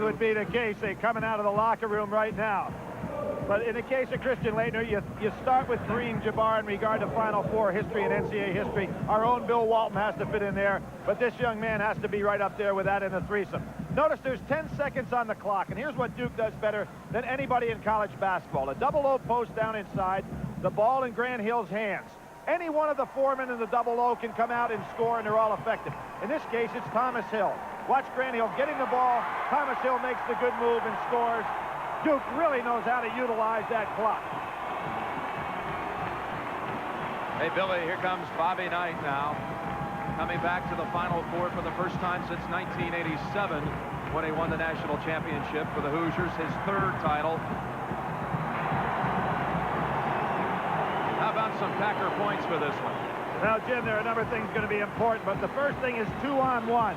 would be the case. They're coming out of the locker room right now. But in the case of Christian Laettner, you start with Kareem Jabbar in regard to Final Four history and NCAA history. Our own Bill Walton has to fit in there, but this young man has to be right up there with that in the threesome. Notice there's 10 seconds on the clock, and here's what Duke does better than anybody in college basketball. A double-O post down inside, the ball in Grant Hill's hands. Any one of the foremen in the double-O can come out and score, and they're all effective. In this case, it's Thomas Hill. Watch Grant Hill getting the ball. Thomas Hill makes the good move and scores. Duke really knows how to utilize that clock. Hey, Billy, here comes Bobby Knight now. Coming back to the Final Four for the first time since 1987 when he won the national championship for the Hoosiers, his third title. How about some Packer points for this one? Now, Jim, there are a number of things going to be important, but the first thing is 2-on-1.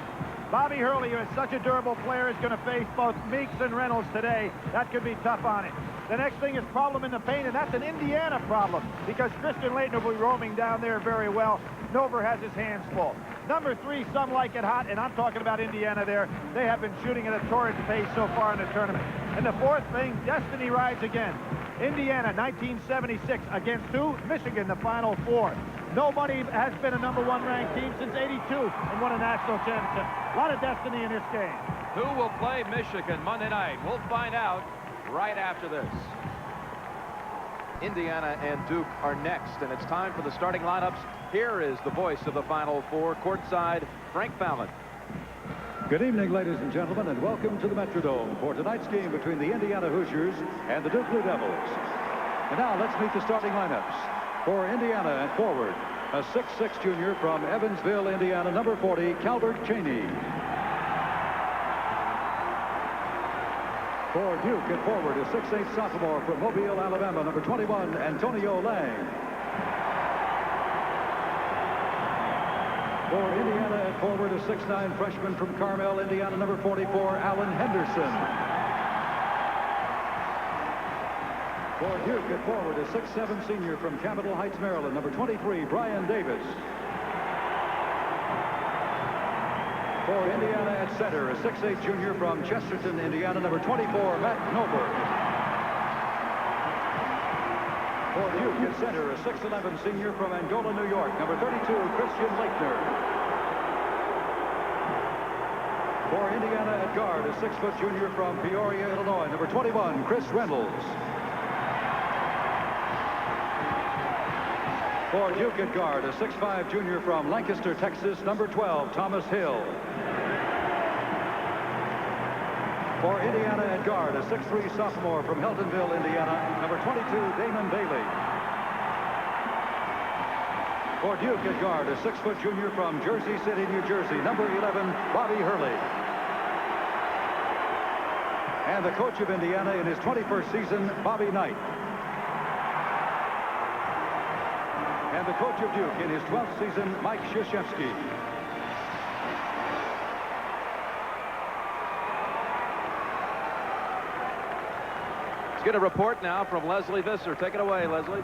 Bobby Hurley, who is such a durable player, is going to face both Meeks and Reynolds today. That could be tough on him. The next thing is problem in the paint, and that's an Indiana problem because Christian Laettner will be roaming down there very well. Nover has his hands full. Number 3, some like it hot, and I'm talking about Indiana there. They have been shooting at a torrid pace so far in the tournament. And the fourth thing, destiny rides again. Indiana, 1976 against who? Michigan, the Final Four. Nobody has been a #1 ranked team since '82 and won a national championship. A lot of destiny in this game. Who will play Michigan Monday night? We'll find out right after this. Indiana and Duke are next, and it's time for the starting lineups. Here is the voice of the Final Four, courtside, Frank Fallon. Good evening, ladies and gentlemen, and welcome to the Metrodome for tonight's game between the Indiana Hoosiers and the Duke Blue Devils. And now let's meet the starting lineups. For Indiana and forward, a 6'6" junior from Evansville, Indiana, number 40, Calvert Chaney. For Duke at forward, a 6'8" sophomore from Mobile, Alabama, number 21, Antonio Lang. For Indiana at forward, a 6'9" freshman from Carmel, Indiana, number 44, Alan Henderson. For Duke at forward, a 6'7" senior from Capitol Heights, Maryland, number 23, Brian Davis. For Indiana at center, a 6'8" junior from Chesterton, Indiana, number 24, Matt Nober. For Duke at center, a 6'11" senior from Angola, New York, number 32, Christian Laettner. For Indiana at guard, a 6' junior from Peoria, Illinois, number 21, Chris Reynolds. For Duke at guard, a 6'5" junior from Lancaster, Texas, number 12, Thomas Hill. For Indiana at guard, a 6'3" sophomore from Heltonville, Indiana, number 22, Damon Bailey. For Duke at guard, a 6' junior from Jersey City, New Jersey, number 11, Bobby Hurley. And the coach of Indiana in his 21st season, Bobby Knight. And the coach of Duke in his 12th season, Mike Krzyzewski. Let's get a report now from Leslie Visser. Take it away, Leslie.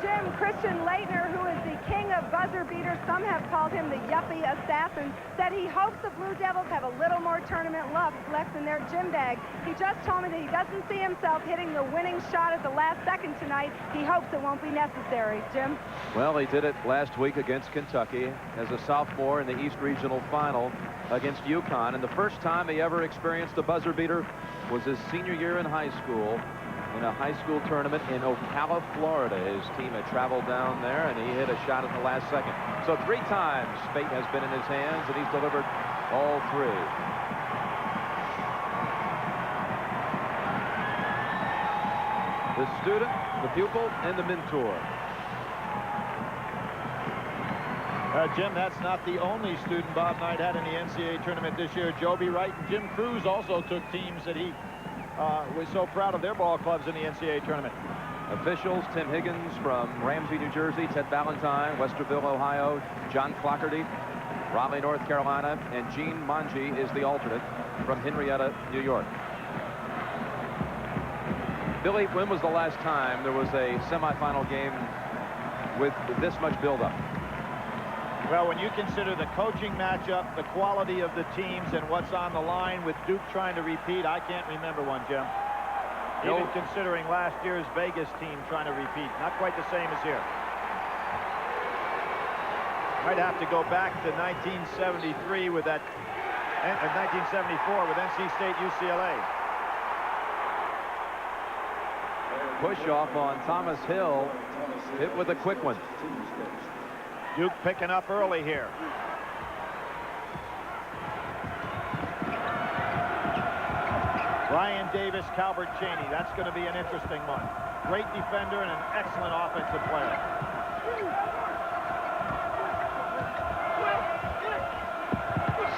Jim, Christian Laettner, who is the king of buzzer beaters, some have called him the yuppie assassin, said he hopes the Blue Devils have a little more tournament left in their gym bag. He just told me that he doesn't see himself hitting the winning shot at the last second tonight. He hopes it won't be necessary. Jim? Well, he did it last week against Kentucky as a sophomore in the East Regional Final against UConn. And the first time he ever experienced a buzzer beater was his senior year in high school, in a high school tournament in Ocala, Florida. His team had traveled down there, and he hit a shot at the last second. So 3 times fate has been in his hands, and he's delivered all 3. The student, the pupil, and the mentor. Jim, that's not the only student Bob Knight had in the NCAA tournament this year. Joby Wright and Jim Cruz also took teams that he was so proud of their ball clubs in the NCAA tournament. Officials, Tim Higgins from Ramsey, New Jersey, Ted Valentine, Westerville, Ohio, John Clockerty, Raleigh, North Carolina, and Gene Manji is the alternate from Henrietta, New York. Billy, when was the last time there was a semifinal game with this much buildup? Well, when you consider the coaching matchup, the quality of the teams, and what's on the line with Duke trying to repeat, I can't remember one, Jim. Even considering last year's Vegas team trying to repeat. Not quite the same as here. Might have to go back to 1973 with that, 1974 with NC State UCLA. Push off on Thomas Hill. Hit with a quick one. Duke picking up early here. Ryan Davis, Calbert Chaney. That's going to be an interesting one. Great defender and an excellent offensive player.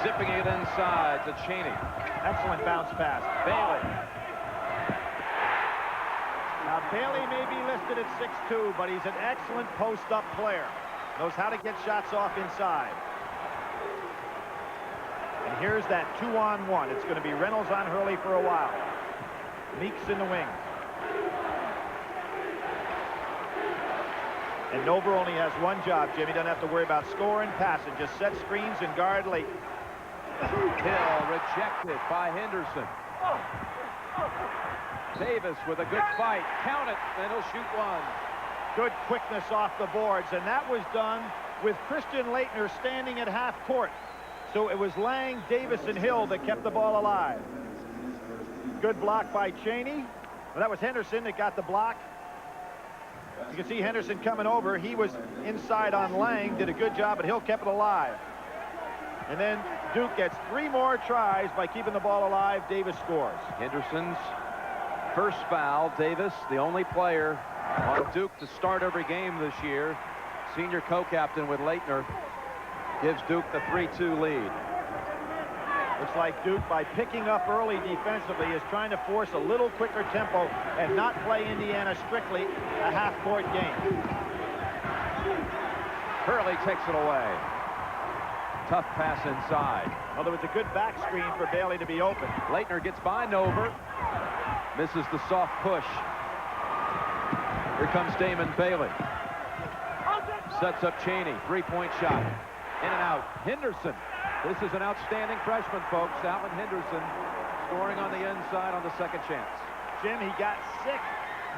Zipping it inside to Chaney. Excellent bounce pass. Bailey. Now, Bailey may be listed at 6'2", but he's an excellent post-up player. Knows how to get shots off inside. And here's that 2-on-1. It's going to be Reynolds on Hurley for a while. Meeks in the wings. And Nover only has one job, Jim. He doesn't have to worry about scoring, passing. Just set screens and guard late. Hill rejected by Henderson. Davis with a good fight. Count it, and he'll shoot one. Good quickness off the boards, and that was done with Christian Laettner standing at half court. So it was Lang, Davis, and Hill that kept the ball alive. Good block by Chaney. Well, that was Henderson that got the block. You can see Henderson coming over. He was inside on Lang, did a good job, but Hill kept it alive. And then Duke gets 3 more tries by keeping the ball alive. Davis scores. Henderson's first foul. Davis, the only player on Duke to start every game this year. Senior co-captain with Laettner gives Duke the 3-2 lead. Looks like Duke, by picking up early defensively, is trying to force a little quicker tempo and not play Indiana strictly a half-court game. Hurley takes it away. Tough pass inside. Well, there was a good back screen for Bailey to be open. Laettner gets by Nover. Misses the soft push. Here comes Damon Bailey. Sets up Chaney. 3-point shot. In and out. Henderson. This is an outstanding freshman, folks. Alan Henderson scoring on the inside on the second chance. Jim, he got sick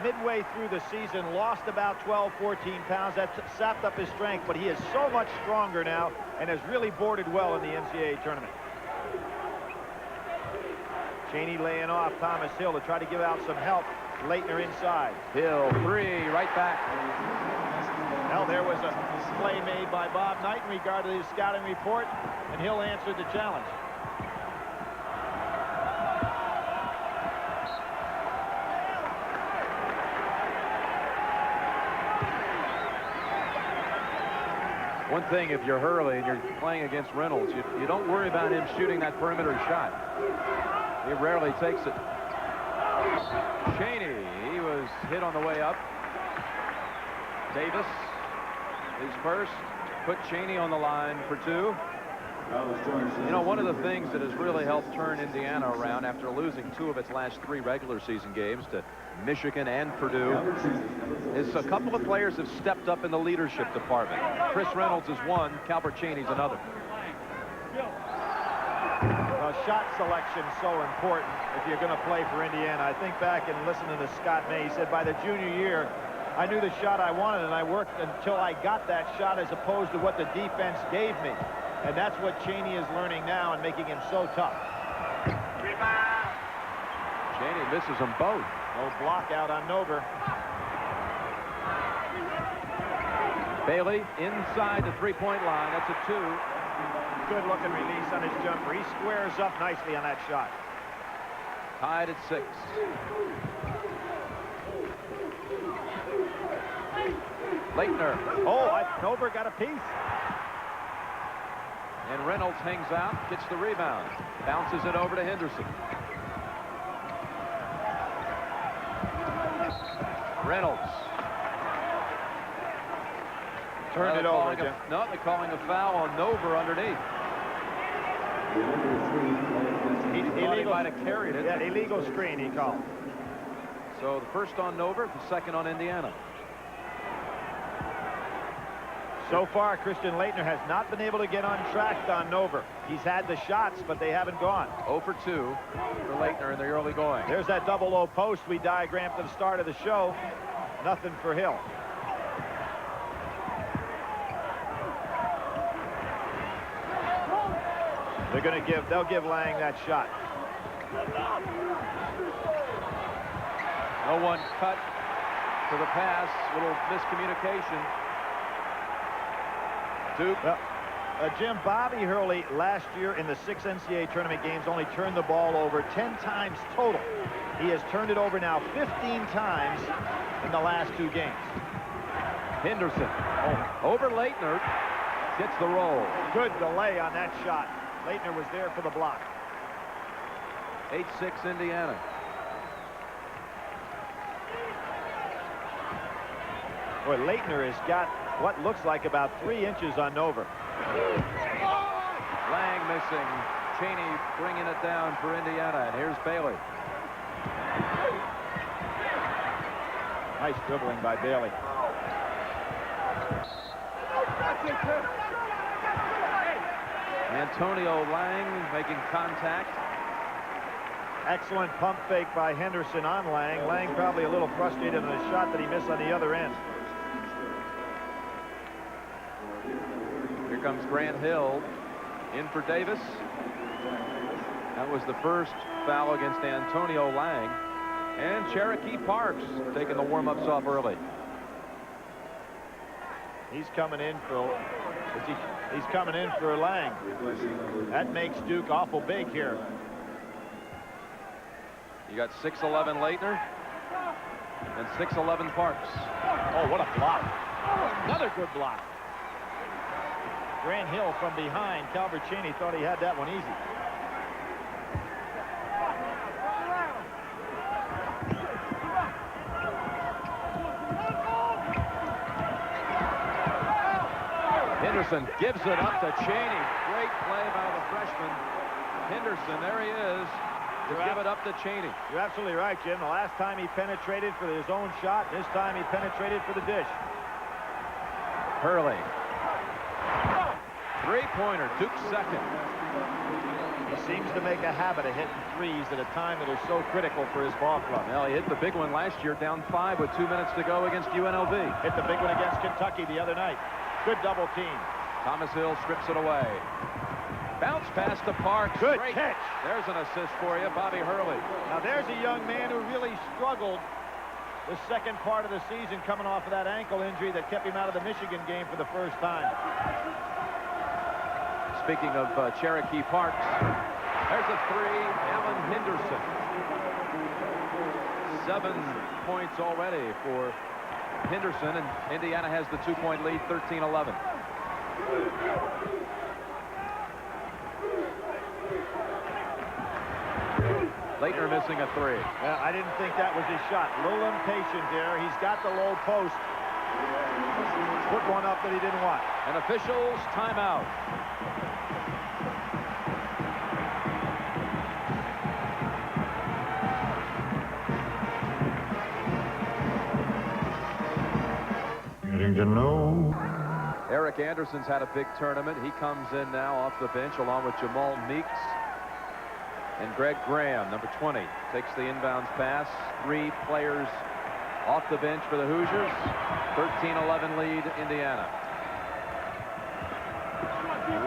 midway through the season, lost about 12, 14 pounds. That sapped up his strength, but he is so much stronger now and has really boarded well in the NCAA tournament. Chaney laying off Thomas Hill to try to give out some help. Laettner inside. Hill, 3, right back. Well, there was a play made by Bob Knight in regard to his scouting report, and Hill answered the challenge. One thing, if you're Hurley and you're playing against Reynolds, you don't worry about him shooting that perimeter shot. He rarely takes it. Chaney, he was hit on the way up. Davis, his first, put Chaney on the line for 2. You know, one of the things that has really helped turn Indiana around after losing 2 of its last 3 regular season games to Michigan and Purdue is a couple of players have stepped up in the leadership department. Chris Reynolds is one, Calbert Chaney's another. Well, shot selection is so important if you're going to play for Indiana. I think back and listening to Scott May, he said by the junior year, I knew the shot I wanted, and I worked until I got that shot as opposed to what the defense gave me. And that's what Chaney is learning now and making him so tough. Chaney misses them both. No block out on Nover. Bailey inside the 3-point line. That's a 2. Good looking release on his jumper. He squares up nicely on that shot. Tied at 6. Laettner. Oh, Nover got a piece. And Reynolds hangs out, gets the rebound. Bounces it over to Henderson. Reynolds. Turned it over, Jim. No, they're calling a foul on Nover underneath. He might have carried it. Yeah, illegal screen he called. So the first on Nover, the second on Indiana. So far, Christian Leitner has not been able to get on track on Nover. He's had the shots, but they haven't gone. 0 for 2 for Leitner in the early going. There's that double low post we diagrammed at the start of the show. Nothing for Hill. They'll give Lang that shot. No one cut to the pass. Little miscommunication. Duke. Well, Jim, Bobby Hurley last year in the 6 NCAA tournament games only turned the ball over 10 times total. He has turned it over now 15 times in the last 2 games. Henderson over Leitner. Gets the roll. Good delay on that shot. Leitner was there for the block. 8-6 Indiana. Boy, Leitner has got what looks like about 3 inches on Nover. Lang missing. Cheney bringing it down for Indiana. And here's Bailey. Nice dribbling by Bailey. Antonio Lang making contact. Excellent pump fake by Henderson on Lang. Lang probably a little frustrated on the shot that he missed on the other end. Here comes Grant Hill in for Davis. That was the first foul against Antonio Lang. And Cherokee Parks taking the warm-ups off early. He's coming in for Lang. That makes Duke awful big here. You got 6'11" Leitner and 6'11" Parks. Oh, what a block. Another good block. Grant Hill from behind. Calvert Cheney thought he had that one easy. Henderson gives it up to Cheney. Great play by the freshman. Henderson, there he is. To give it up to Cheney. You're absolutely right, Jim. The last time he penetrated for his own shot, this time he penetrated for the dish. Hurley. Three-pointer, Duke's second. He seems to make a habit of hitting threes at a time that is so critical for his ball club. Well, he hit the big one last year, down 5 with 2 minutes to go against UNLV. Hit the big one against Kentucky the other night. Good double team. Thomas Hill strips it away. Bounce pass to Parks. Good Great catch. There's an assist for you, Bobby Hurley. Now there's a young man who really struggled the second part of the season coming off of that ankle injury that kept him out of the Michigan game for the first time. Speaking of Cherokee Parks, there's a 3, Alan Henderson. 7 points already for Henderson, and Indiana has the 2-point lead, 13-11. Leitner missing a 3. Well, I didn't think that was his shot. A little impatient there. He's got the low post. Put one up that he didn't want. An official's timeout. Getting to know. Eric Anderson's had a big tournament. He comes in now off the bench along with Jamal Meeks. And Greg Graham, number 20, takes the inbounds pass. 3 players off the bench for the Hoosiers. 13-11 lead, Indiana.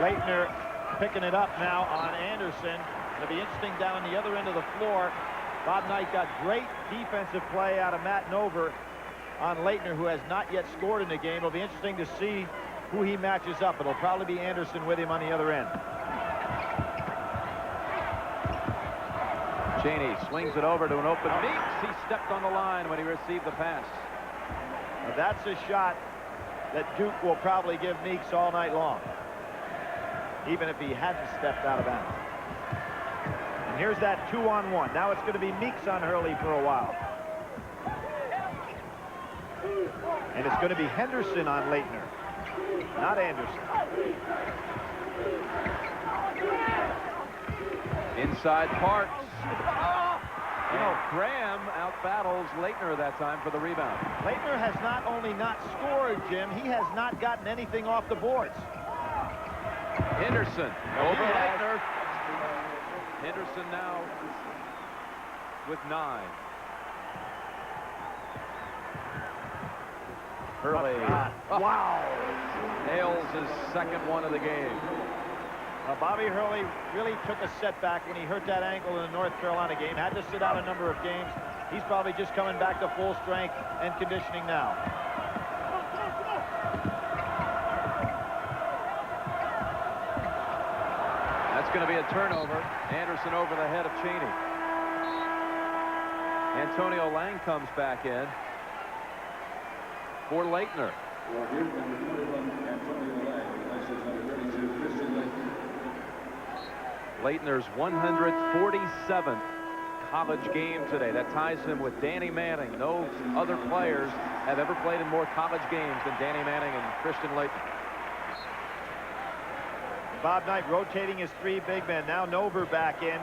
Leitner picking it up now on Anderson. It'll be interesting down the other end of the floor. Bob Knight got great defensive play out of Matt Nover on Leitner, who has not yet scored in the game. It'll be interesting to see who he matches up. It'll probably be Anderson with him on the other end. Cheney swings it over to an open Meeks. He stepped on the line when he received the pass. Now that's a shot that Duke will probably give Meeks all night long, even if he hadn't stepped out of bounds. And here's that 2-on-1. Now it's going to be Meeks on Hurley for a while. And it's going to be Henderson on Leitner, not Anderson. Inside Parks. You know, Graham out-battles Leitner that time for the rebound. Leitner has not only not scored, Jim, he has not gotten anything off the boards. Henderson over Leitner. Henderson now with 9. Hurley. Wow. Nails his second one of the game. Bobby Hurley really took a setback when he hurt that ankle in the North Carolina game. Had to sit out a number of games. He's probably just coming back to full strength and conditioning now. That's going to be a turnover. Anderson over the head of Cheney. Antonio Lang comes back in for Leitner. Leitner's 147th college game today. That ties him with Danny Manning. No other players have ever played in more college games than Danny Manning and Christian Leitner. Bob Knight rotating his 3 big men. Now Nover back in.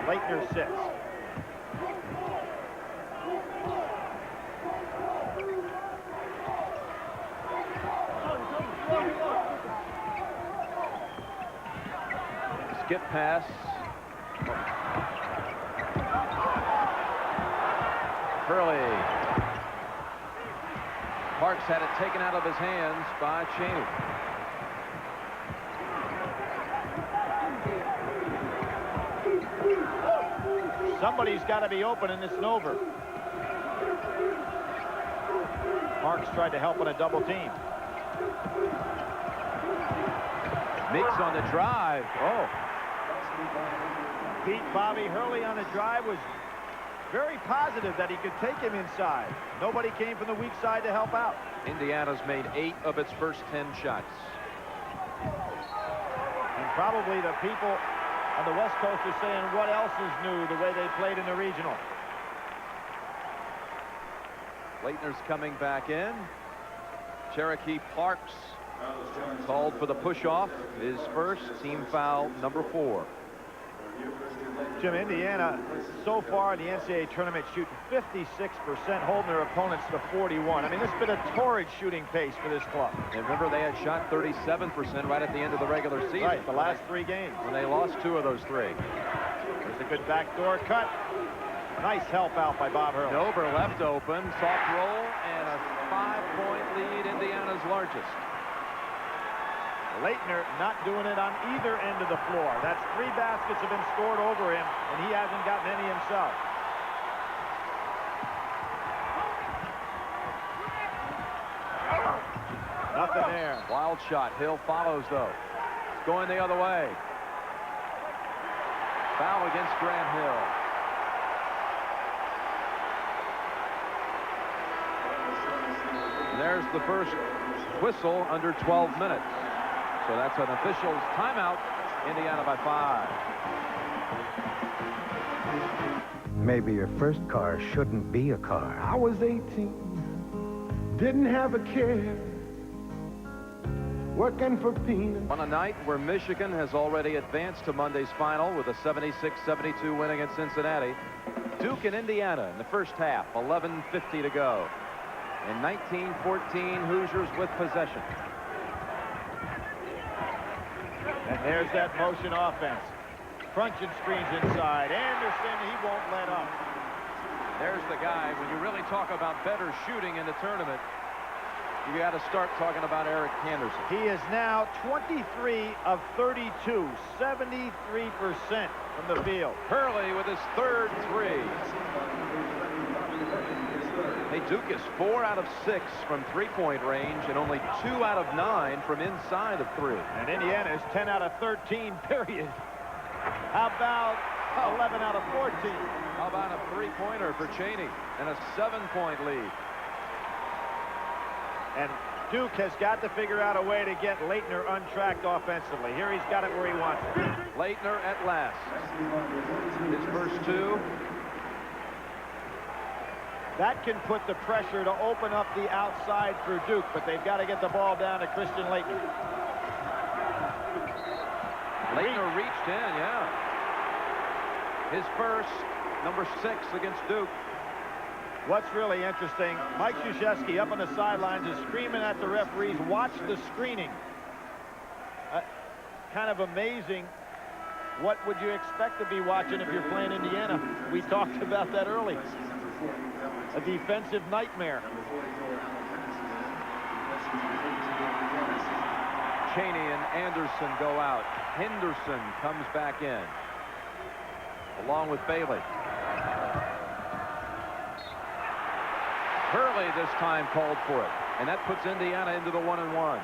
Leitner sits. Skip pass. Hurley. Parks had it taken out of his hands by Cheney. Somebody's got to be open in this Nover. Parks tried to help on a double team. Meeks on the drive. Oh. Beat Bobby Hurley on the drive. Was very positive that he could take him inside. Nobody came from the weak side to help out. Indiana's made 8 of its first 10 shots. And probably the people on the West Coast are saying what else is new the way they played in the regional. Leitner's coming back in. Cherokee Parks called for the push-off. His first, team foul number 4. Jim, Indiana so far in the NCAA tournament shooting 56%, holding their opponents to 41. I mean, it's been a torrid shooting pace for this club. And remember, they had shot 37% right at the end of the regular season. Right, the last 3 games. When they lost 2 of those 3. There's a good backdoor cut. Nice help out by Bob Hurley. Dover left open, soft roll, and a 5-point lead, Indiana's largest. Leitner not doing it on either end of the floor. That's 3 baskets have been scored over him, and he hasn't gotten any himself. Nothing there. Wild shot. Hill follows, though. It's going the other way. Foul against Grant Hill. And there's the first whistle under 12 minutes. So that's an official's timeout. Indiana by 5. Maybe your first car shouldn't be a car. I was 18, didn't have a care, working for peanuts. On a night where Michigan has already advanced to Monday's final with a 76-72 win against Cincinnati, Duke and Indiana in the first half, 11:50 to go. In 1914, Hoosiers with possession. And there's that motion offense. Crunching screens inside. Anderson, he won't let up. There's the guy. When you really talk about better shooting in the tournament, you got to start talking about Eric Anderson. He is now 23 of 32, 73% from the field. Hurley with his third 3. Hey, Duke is 4 out of 6 from 3-point range and only 2 out of 9 from inside of 3. And Indiana is 10 out of 13, period. How about 11 out of 14? How about a 3-pointer for Cheney and a 7-point lead? And Duke has got to figure out a way to get Leitner untracked offensively. Here he's got it where he wants it. Leitner at last. His first 2. That can put the pressure to open up the outside for Duke, but they've got to get the ball down to Christian Leitner. Leitner reached in, yeah. His first, number 6 against Duke. What's really interesting, Mike Krzyzewski up on the sidelines is screaming at the referees, watch the screening. Kind of amazing. What would you expect to be watching if you're playing Indiana? We talked about that early. A defensive nightmare. Cheney and Anderson go out. Henderson comes back in, along with Bailey. Hurley this time called for it, and that puts Indiana into the 1-1.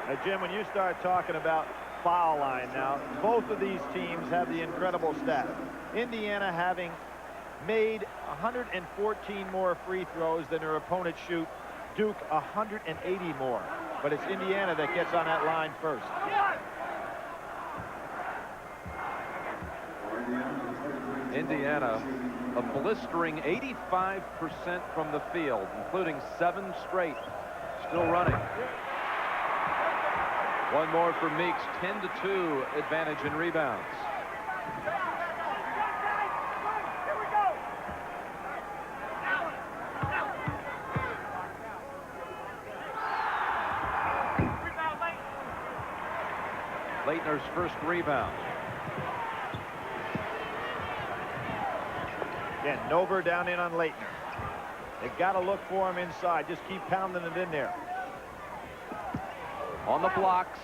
Now, Jim, when you start talking about foul line now, both of these teams have the incredible stat. Indiana having made 114 more free throws than their opponents shoot. Duke 180 more. But it's Indiana that gets on that line first. Indiana, a blistering 85% from the field, including 7 straight. Still running. One more for Meeks. 10-2 advantage in rebounds. Leitner's first rebound. Again, Nover down in on Leitner. They've got to look for him inside. Just keep pounding it in there. On the blocks.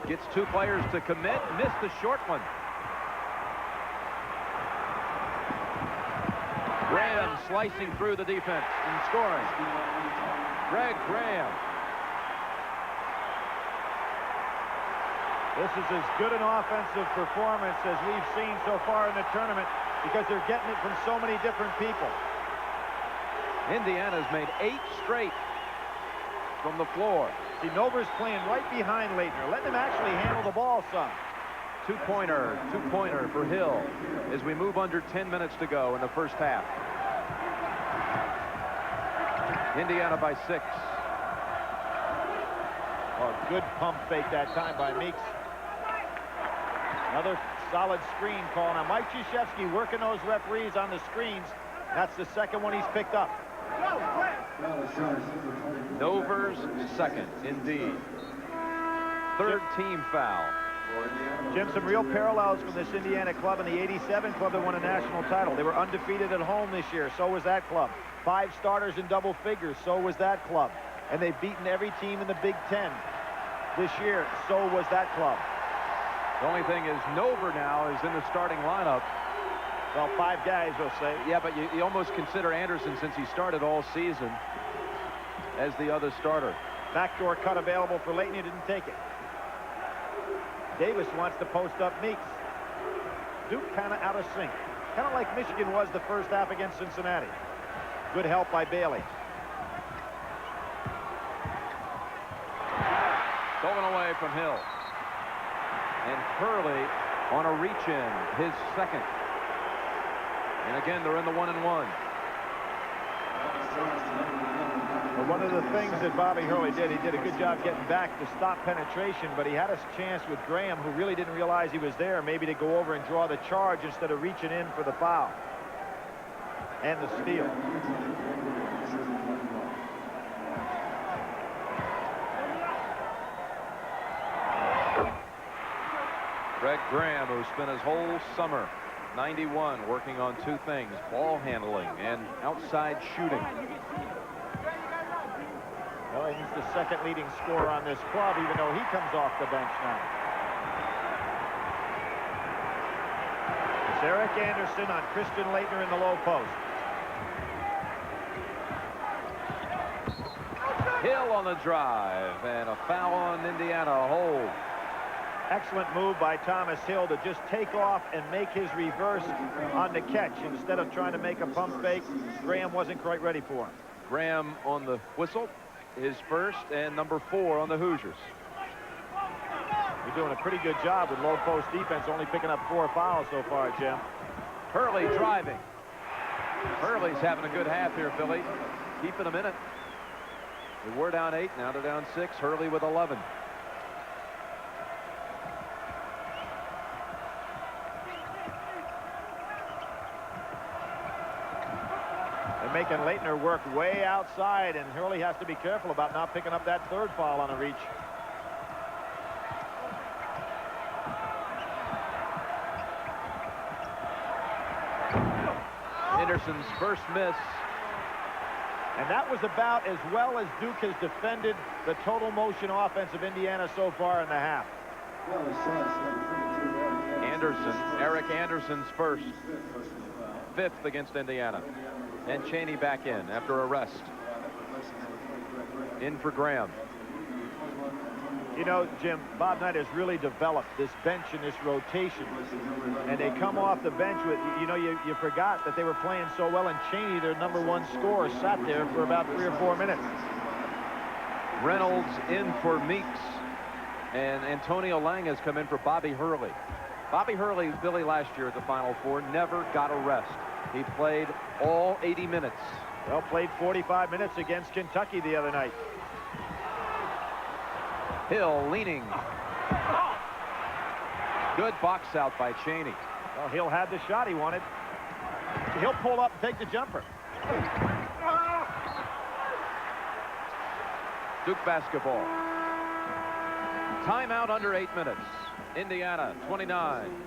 Gets 2 players to commit. Missed the short one. Graham slicing through the defense and scoring. Greg Graham. This is as good an offensive performance as we've seen so far in the tournament because they're getting it from so many different people. Indiana's made 8 straight from the floor. See, Nover's playing right behind Leitner, letting him actually handle the ball some. Two-pointer for Hill as we move under 10 minutes to go in the first half. Indiana by 6. Oh, good pump fake that time by Meeks. Another solid screen call. Now, Mike Krzyzewski working those referees on the screens. That's the second one he's picked up. Nover's second, indeed. 3rd team foul. Jim, some real parallels from this Indiana club and the '87 club that won a national title. They were undefeated at home this year. So was that club. 5 starters in double figures. So was that club. And they've beaten every team in the Big Ten this year. So was that club. The only thing is Nover now is in the starting lineup. Well, 5 guys, we'll say. Yeah, but you almost consider Anderson, since he started all season, as the other starter. Backdoor cut available for Leitner. Didn't take it. Davis wants to post up Meeks. Duke kind of out of sync. Kind of like Michigan was the first half against Cincinnati. Good help by Bailey. Stolen away from Hill. And Hurley on a reach-in, his second. And again, they're in the 1-1. Well, one of the things that Bobby Hurley did, he did a good job getting back to stop penetration, but he had a chance with Graham, who really didn't realize he was there, maybe to go over and draw the charge instead of reaching in for the foul. And the steal. Greg Graham, who spent his whole summer, 91, working on 2 things, ball handling and outside shooting. Well, he's the second leading scorer on this club, even though he comes off the bench now. It's Eric Anderson on Christian Leitner in the low post. Hill on the drive, and a foul on Indiana, a hold. Excellent move by Thomas Hill to just take off and make his reverse on the catch. Instead of trying to make a pump fake, Graham wasn't quite ready for him. Graham on the whistle, his first, and number 4 on the Hoosiers. You're doing a pretty good job with low post defense, only picking up 4 fouls so far, Jim. Hurley driving. Hurley's having a good half here, Philly. Keeping them in it. They were down 8, now they're down 6. Hurley with 11. making Leitner work way outside, and Hurley has to be careful about not picking up that third foul on a reach. Anderson's first miss. And that was about as well as Duke has defended the total motion offense of Indiana so far in the half. Eric Anderson's first. Fifth against Indiana. And Cheney back in after a rest. In for Graham. You know, Jim, Bob Knight has really developed this bench and this rotation. And they come off the bench with, you know, you forgot that they were playing so well, and Cheney, their #1 scorer, sat there for about 3 or 4 minutes. Reynolds in for Meeks. And Antonio Lang has come in for Bobby Hurley. Bobby Hurley, Billy, last year at the Final Four, never got a rest. He played all 80 minutes. Well, played 45 minutes against Kentucky the other night. Hill leaning. Good box out by Cheney. Well, Hill had the shot he wanted. He'll pull up and take the jumper. Duke basketball. Timeout under 8 minutes. Indiana 29.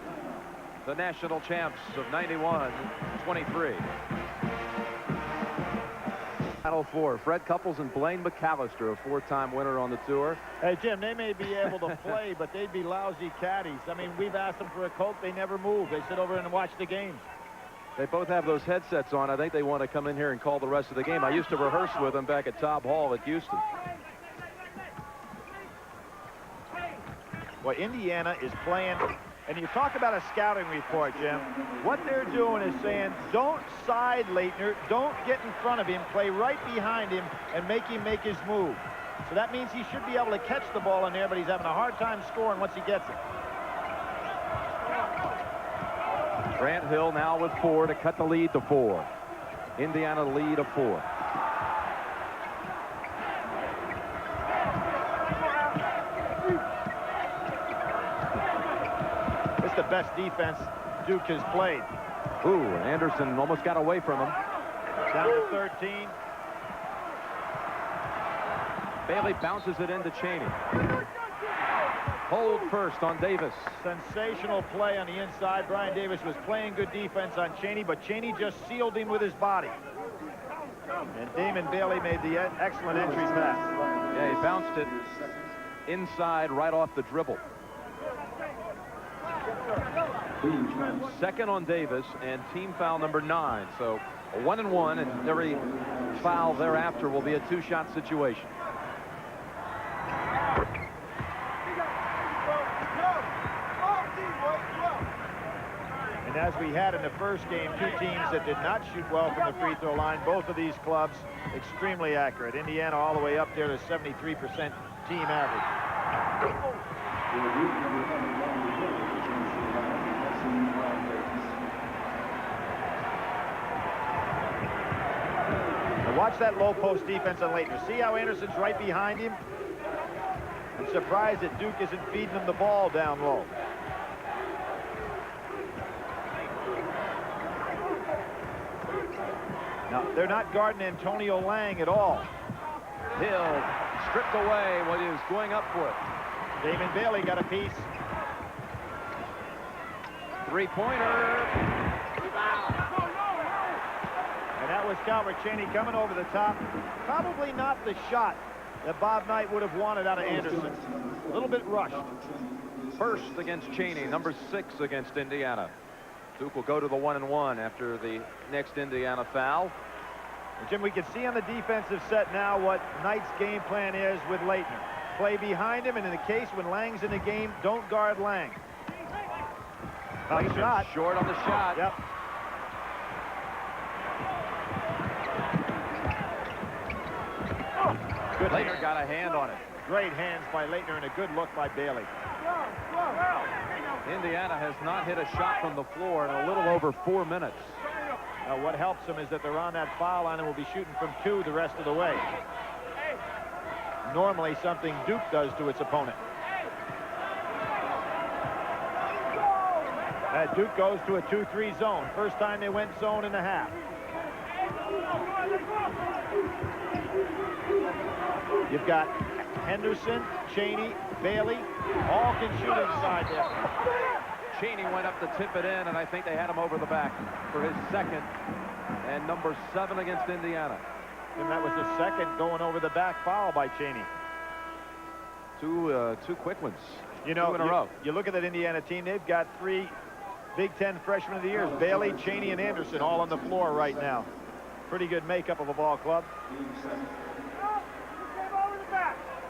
The national champs of 91-23. Final Four. Fred Couples and Blaine McAllister, a 4-time winner on the tour. Hey, Jim, they may be able to play, but they'd be lousy caddies. I mean, we've asked them for a Coke. They never move. They sit over and watch the games. They both have those headsets on. I think they want to come in here and call the rest of the game. I used to rehearse with them back at Taub Hall at Houston. Well, Indiana is playing, and you talk about a scouting report, Jim. What they're doing is saying, don't side Leitner, don't get in front of him, play right behind him, and make him make his move. So that means he should be able to catch the ball in there, but he's having a hard time scoring once he gets it. Grant Hill now with 4 to cut the lead to 4. Indiana lead of 4. It's the best defense Duke has played. Ooh, Anderson almost got away from him. Down to 13. Bailey bounces it into Cheney. Hold first on Davis. Sensational play on the inside. Brian Davis was playing good defense on Cheney, but Cheney just sealed him with his body. And Damon Bailey made the excellent entry pass. Yeah, he bounced it inside right off the dribble. Second on Davis and team foul number 9. So a 1-and-1, and every foul thereafter will be a 2-shot situation. And as we had in the first game, 2 teams that did not shoot well from the free throw line. Both of these clubs extremely accurate. Indiana all the way up there to 73% team average. Now watch that low post defense on Leitner. See how Anderson's right behind him? I'm surprised that Duke isn't feeding him the ball down low. Now, they're not guarding Antonio Lang at all. Hill stripped away what he was going up for it. Damon Bailey got a piece. Three-pointer. And that was Calvert Cheney coming over the top. Probably not the shot that Bob Knight would have wanted out of Anderson. A little bit rushed. First against Cheney, number 6 against Indiana. Duke will go to the 1-and-1 after the next Indiana foul. And Jim, we can see on the defensive set now what Knight's game plan is with Leitner. Play behind him, and in the case when Lang's in the game, don't guard Lang. Nice shot. Short on the shot. Yep. Good. Leitner got a hand on it. Great hands by Leitner and a good look by Bailey. Indiana has not hit a shot from the floor in a little over 4 minutes. Now what helps them is that they're on that foul line and will be shooting from 2 the rest of the way. Normally something Duke does to its opponent. Duke goes to a 2-3 zone. First time they went zone in the half. You've got Henderson, Cheney, Bailey, all can shoot inside there. Cheney went up to tip it in, and I think they had him over the back for his second, and number 7 against Indiana. And that was the second going over the back foul by Cheney. Two quick ones. You know, two in a row. You look at that Indiana team, they've got 3 Big Ten freshmen of the year, Bailey, Cheney, and Anderson, all on the floor right now. Pretty good makeup of a ball club.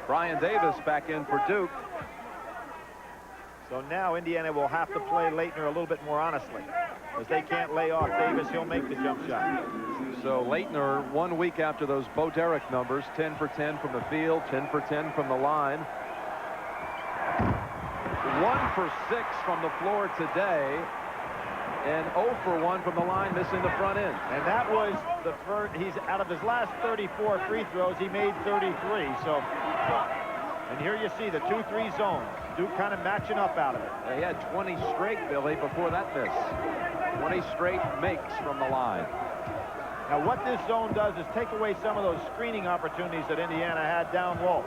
Brian Davis back in for Duke. So now Indiana will have to play Leitner a little bit more honestly. As they can't lay off Davis, he'll make the jump shot. So Leitner, 1 week after those Bo Derek numbers, 10 for 10 from the field, 10 for 10 from the line. 1 for 6 from the floor today, and 0 for 1 from the line, missing the front end. And that was the first. He's out of his last 34 free throws, he made 33. So, and here you see the 2-3 zone. Duke kind of matching up out of it. They had 20 straight, Billy, before that miss. 20 straight makes from the line. Now what this zone does is take away some of those screening opportunities that Indiana had down low.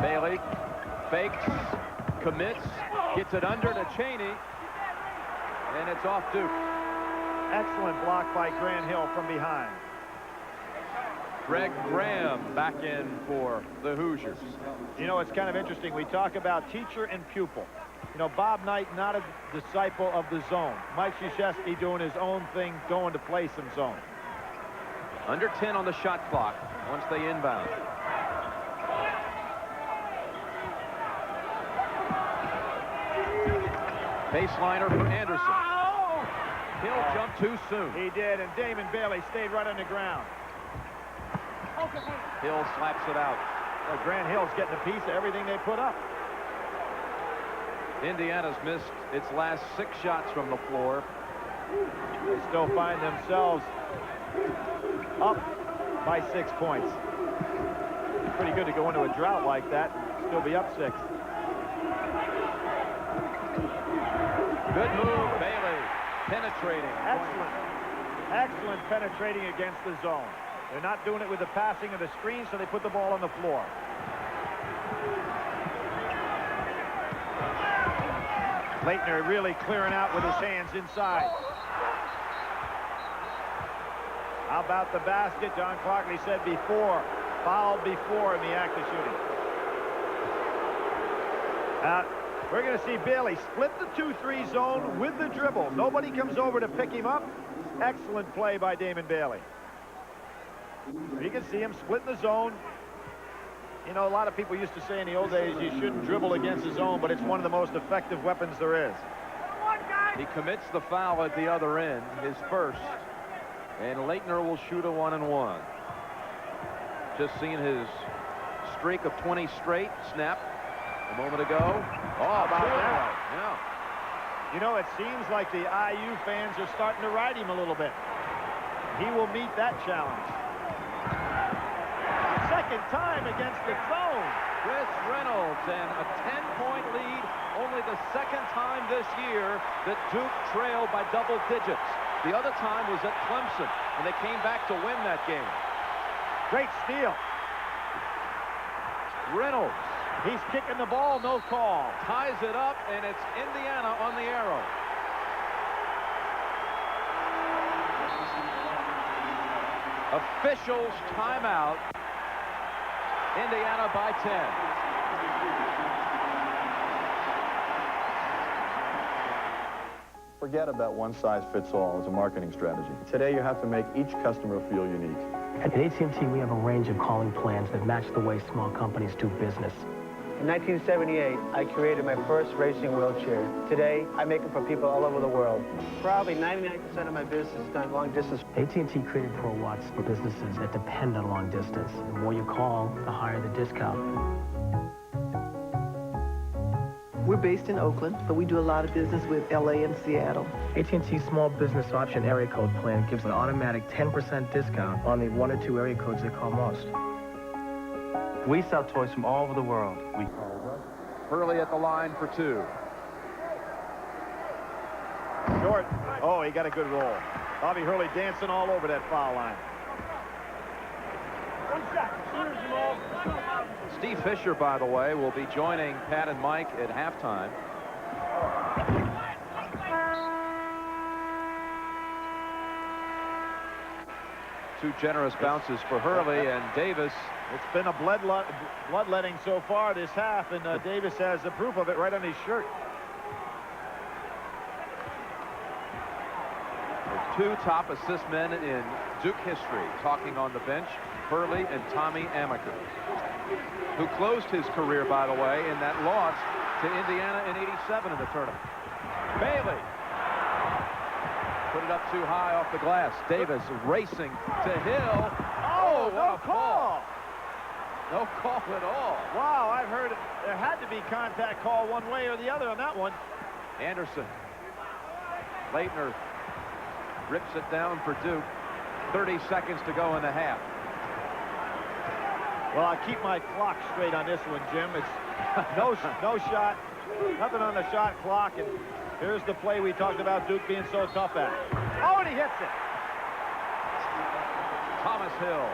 Bailey fakes, commits, gets it under to Cheney, and it's off Duke. Excellent block by Grant Hill from behind. Greg Graham back in for the Hoosiers. You know, it's kind of interesting. We talk about teacher and pupil. You know, Bob Knight, not a disciple of the zone. Mike Krzyzewski doing his own thing, going to play some zone. Under 10 on the shot clock once they inbound. Baseliner for Anderson. Hill jumped too soon. He did, and Damon Bailey stayed right on the ground. Hill slaps it out. Well, Grant Hill's getting a piece of everything they put up. Indiana's missed its last 6 shots from the floor. They still find themselves up by 6 points. It's pretty good to go into a drought like that and still be up 6. Good move, Bailey. Penetrating. Excellent penetrating against the zone. They're not doing it with the passing of the screen, so they put the ball on the floor. Leitner really clearing out with his hands inside. How about the basket? John Clarkley said before. Fouled before in the act of shooting. We're going to see Bailey split the 2-3 zone with the dribble. Nobody comes over to pick him up. Excellent play by Damon Bailey. You can see him splitting the zone. You know, a lot of people used to say in the old days you shouldn't dribble against the zone, but it's one of the most effective weapons there is. He commits the foul at the other end, his first, and Leitner will shoot a 1-and-1. Just seen his streak of 20 straight snap a moment ago. Oh, about that. Yeah. You know, it seems like the IU fans are starting to ride him a little bit. He will meet that challenge. Second time against the zone. Chris Reynolds, and a 10-point lead. Only the second time this year that Duke trailed by double digits. The other time was at Clemson, and they came back to win that game. Great steal. Reynolds. He's kicking the ball, no call. Ties it up, and it's Indiana on the arrow. Officials timeout. Indiana by 10. Forget about one-size-fits-all as a marketing strategy. Today, you have to make each customer feel unique. At AT&T, we have a range of calling plans that match the way small companies do business. In 1978, I created my first racing wheelchair. Today, I make them for people all over the world. Probably 99% of my business is done long distance. AT&T created Pro Watts for businesses that depend on long distance. The more you call, the higher the discount. We're based in Oakland, but we do a lot of business with LA and Seattle. AT&T Small Business Option Area Code Plan gives an automatic 10% discount on the 1 or 2 area codes they call most. We sell toys from all over the world. Hurley at the line for 2. Short. Oh, he got a good roll. Bobby Hurley dancing all over that foul line. Steve Fisher, by the way, will be joining Pat and Mike at halftime. Two generous bounces for Hurley and Davis. It's been a bloodletting so far this half, and Davis has the proof of it right on his shirt. The two top assist men in Duke history talking on the bench, Hurley and Tommy Amaker, who closed his career, by the way, in that loss to Indiana in '87 in the tournament. Bailey put it up too high off the glass. Davis racing to Hill. Oh, no call. No call at all. Wow, I've heard there had to be contact call one way or the other on that one. Anderson. Leitner rips it down for Duke. 30 seconds to go in the half. Well, I'll keep my clock straight on this one, Jim. It's no shot, nothing on the shot clock, and here's the play we talked about Duke being so tough at. Oh, and he hits it. Thomas Hill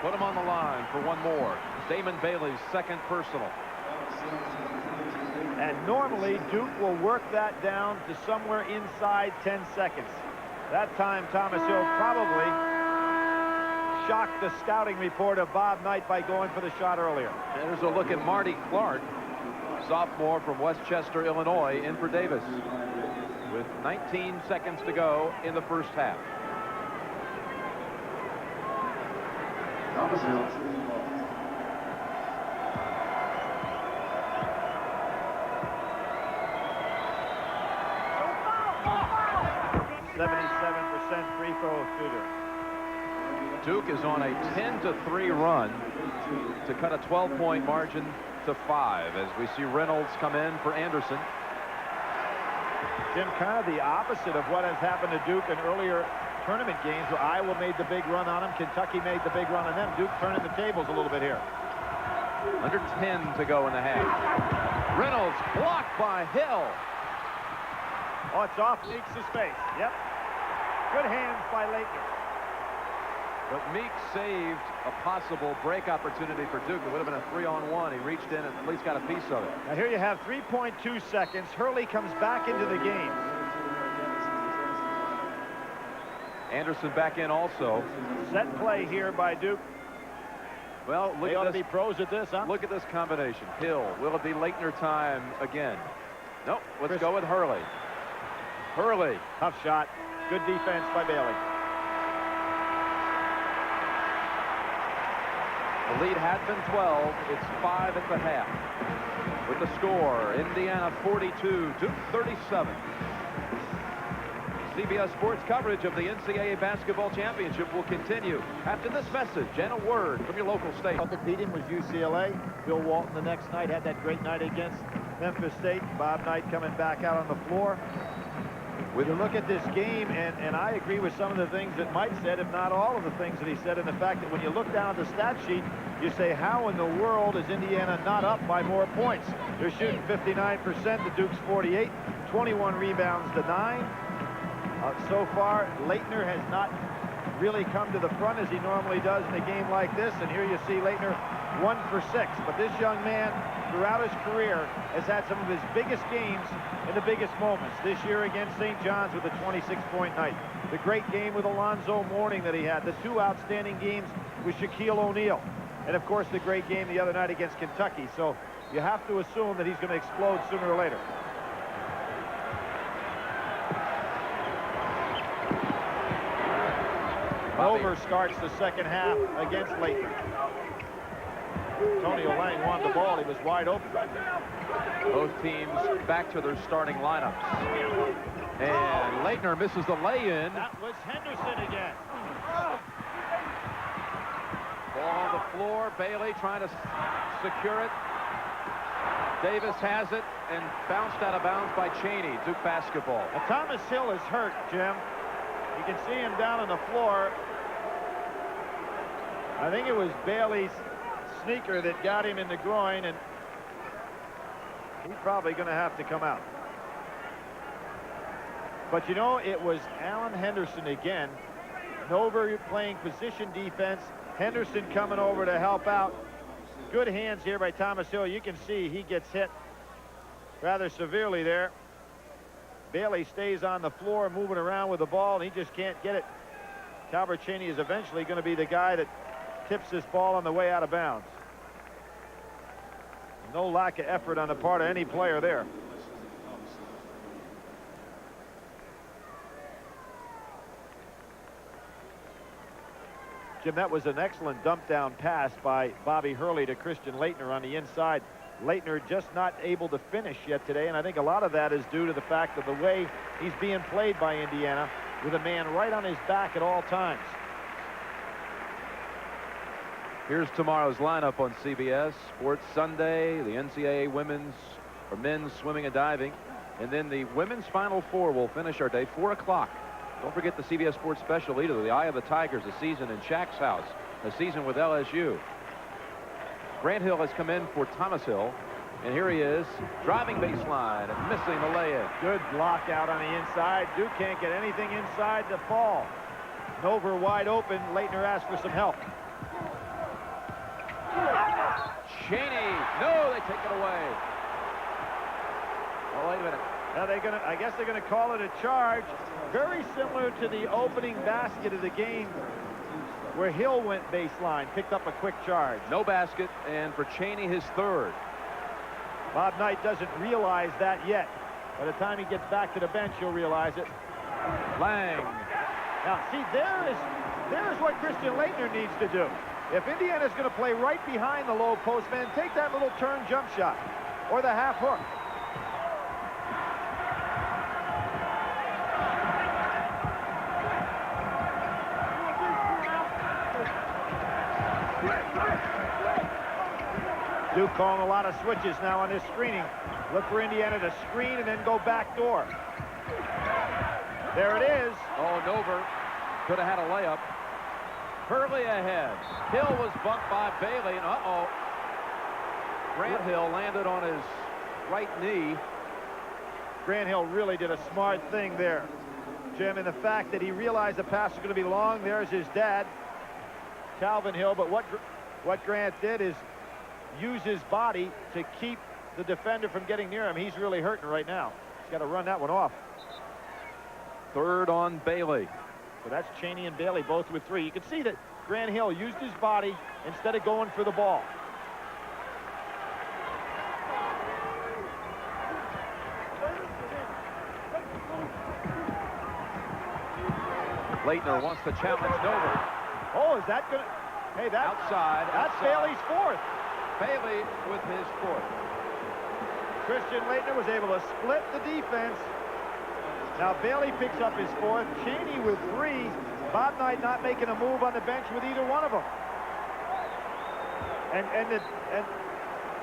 put him on the line for one more. Damon Bailey's second personal. And normally Duke will work that down to somewhere inside 10 seconds. That time Thomas Hill probably shocked the scouting report of Bob Knight by going for the shot earlier. There's a look at Marty Clark, sophomore from Westchester, Illinois, in for Davis with 19 seconds to go in the first half. Thomas Hill. 77% free throw shooter. Duke is on a 10-3 run to cut a 12-point margin to 5 as we see Reynolds come in for Anderson. Jim, kind of the opposite of what has happened to Duke in earlier tournament games where Iowa made the big run on them, Kentucky made the big run on them. Duke turning the tables a little bit here. Under 10 to go in the half. Reynolds blocked by Hill. Oh, it's off Meeks' face. Yep. Good hands by Leitner. But Meeks saved a possible break opportunity for Duke. It would have been a 3-on-1. He reached in and at least got a piece of it. Now here you have 3.2 seconds. Hurley comes back into the game. Anderson back in also. Set play here by Duke. Well, look they ought at to this. Be pros at this, huh? Look at this combination. Hill. Will it be Leitner time again? Nope. Let's go with Hurley. Hurley. Tough shot. Good defense by Bailey. The lead had been 12. It's 5 at the half. With the score, Indiana 42, Duke 37. CBS Sports coverage of the NCAA Basketball Championship will continue after this message and a word from your local station. That beat him was UCLA. Bill Walton the next night had that great night against Memphis State. Bob Knight coming back out on the floor. When you look at this game, and I agree with some of the things that Mike said, if not all of the things that he said, and the fact that when you look down at the stat sheet, you say, how in the world is Indiana not up by more points? They're shooting 59%, the Duke's 48, 21 rebounds to 9. So far, Leitner has not really come to the front as he normally does in a game like this, and here you see Leitner 1 for 6. But this young man, throughout his career, has had some of his biggest games in the biggest moments. This year against St. John's with a 26-point night. The great game with Alonzo Mourning that he had. The 2 outstanding games with Shaquille O'Neal. And, of course, the great game the other night against Kentucky. So you have to assume that he's going to explode sooner or later. Over starts the second half against Leitner. Tony Lang wanted the ball. He was wide open. Both teams back to their starting lineups. And Leitner misses the lay-in. That was Henderson again. Ball on the floor. Bailey trying to secure it. Davis has it and bounced out of bounds by Chaney. Duke basketball. Now, Thomas Hill is hurt, Jim. You can see him down on the floor. I think it was Bailey's sneaker that got him in the groin, and he's probably going to have to come out. But you know, it was Alan Henderson again. Nover playing position defense. Henderson coming over to help out. Good hands here by Thomas Hill. You can see he gets hit rather severely there. Bailey stays on the floor moving around with the ball, and he just can't get it. Calvert Chaney is eventually going to be the guy that tips this ball on the way out of bounds. No lack of effort on the part of any player there. Jim, that was an excellent dump down pass by Bobby Hurley to Christian Leitner on the inside. Leitner just not able to finish yet today, and I think a lot of that is due to the fact of the way he's being played by Indiana, with a man right on his back at all times. Here's tomorrow's lineup on CBS Sports Sunday. The NCAA women's or men's swimming and diving, and then the women's Final Four will finish our day 4 o'clock. Don't forget the CBS Sports special either. The Eye of the Tigers, a season in Shaq's house, a season with LSU. Grant Hill has come in for Thomas Hill, and here he is driving baseline and missing the lay-in. Good block out on the inside. Duke can't get anything inside the fall. Nover wide open. Leitner asked for some help. Chaney, no, they take it away. Oh, wait a minute. Now I guess they're gonna call it a charge. Very similar to the opening basket of the game where Hill went baseline, picked up a quick charge. No basket, and for Chaney, his third. Bob Knight doesn't realize that yet. By the time he gets back to the bench, he'll realize it. Lang. Now, see, there's what Christian Leitner needs to do. If Indiana's going to play right behind the low post man, take that little turn jump shot or the half hook. Duke calling a lot of switches now on this screening. Look for Indiana to screen and then go back door. There it is. Oh, Nover could have had a layup. Hurley ahead. Hill was bumped by Bailey, and uh-oh. Grant Hill landed on his right knee. Grant Hill really did a smart thing there, Jim, in the fact that he realized the pass was going to be long. There's his dad, Calvin Hill, but what Grant did is use his body to keep the defender from getting near him. He's really hurting right now. He's got to run that one off. Third on Bailey. So that's Chaney and Bailey both with 3. You can see that Grant Hill used his body instead of going for the ball. Leitner wants to challenge Nover. Oh, is that going to... Hey, that's... Outside. That's Bailey's fourth. Bailey with his fourth. Christian Leitner was able to split the defense. Now Bailey picks up his fourth. Chaney with 3. Bob Knight not making a move on the bench with either one of them. And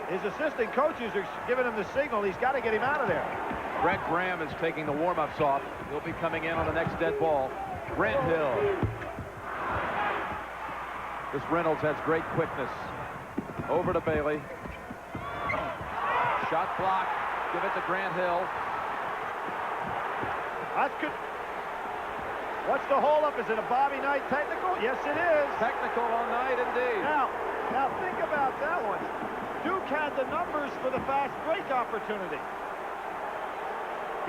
his assistant coaches are giving him the signal. He's got to get him out of there. Greg Graham is taking the warm-ups off. He'll be coming in on the next dead ball. Grant Hill. This Reynolds has great quickness. Over to Bailey. Shot block. Give it to Grant Hill. That's good. What's the holdup? Is it a Bobby Knight technical? Yes, it is. Technical on Knight, indeed. Now think about that one. Duke had the numbers for the fast break opportunity.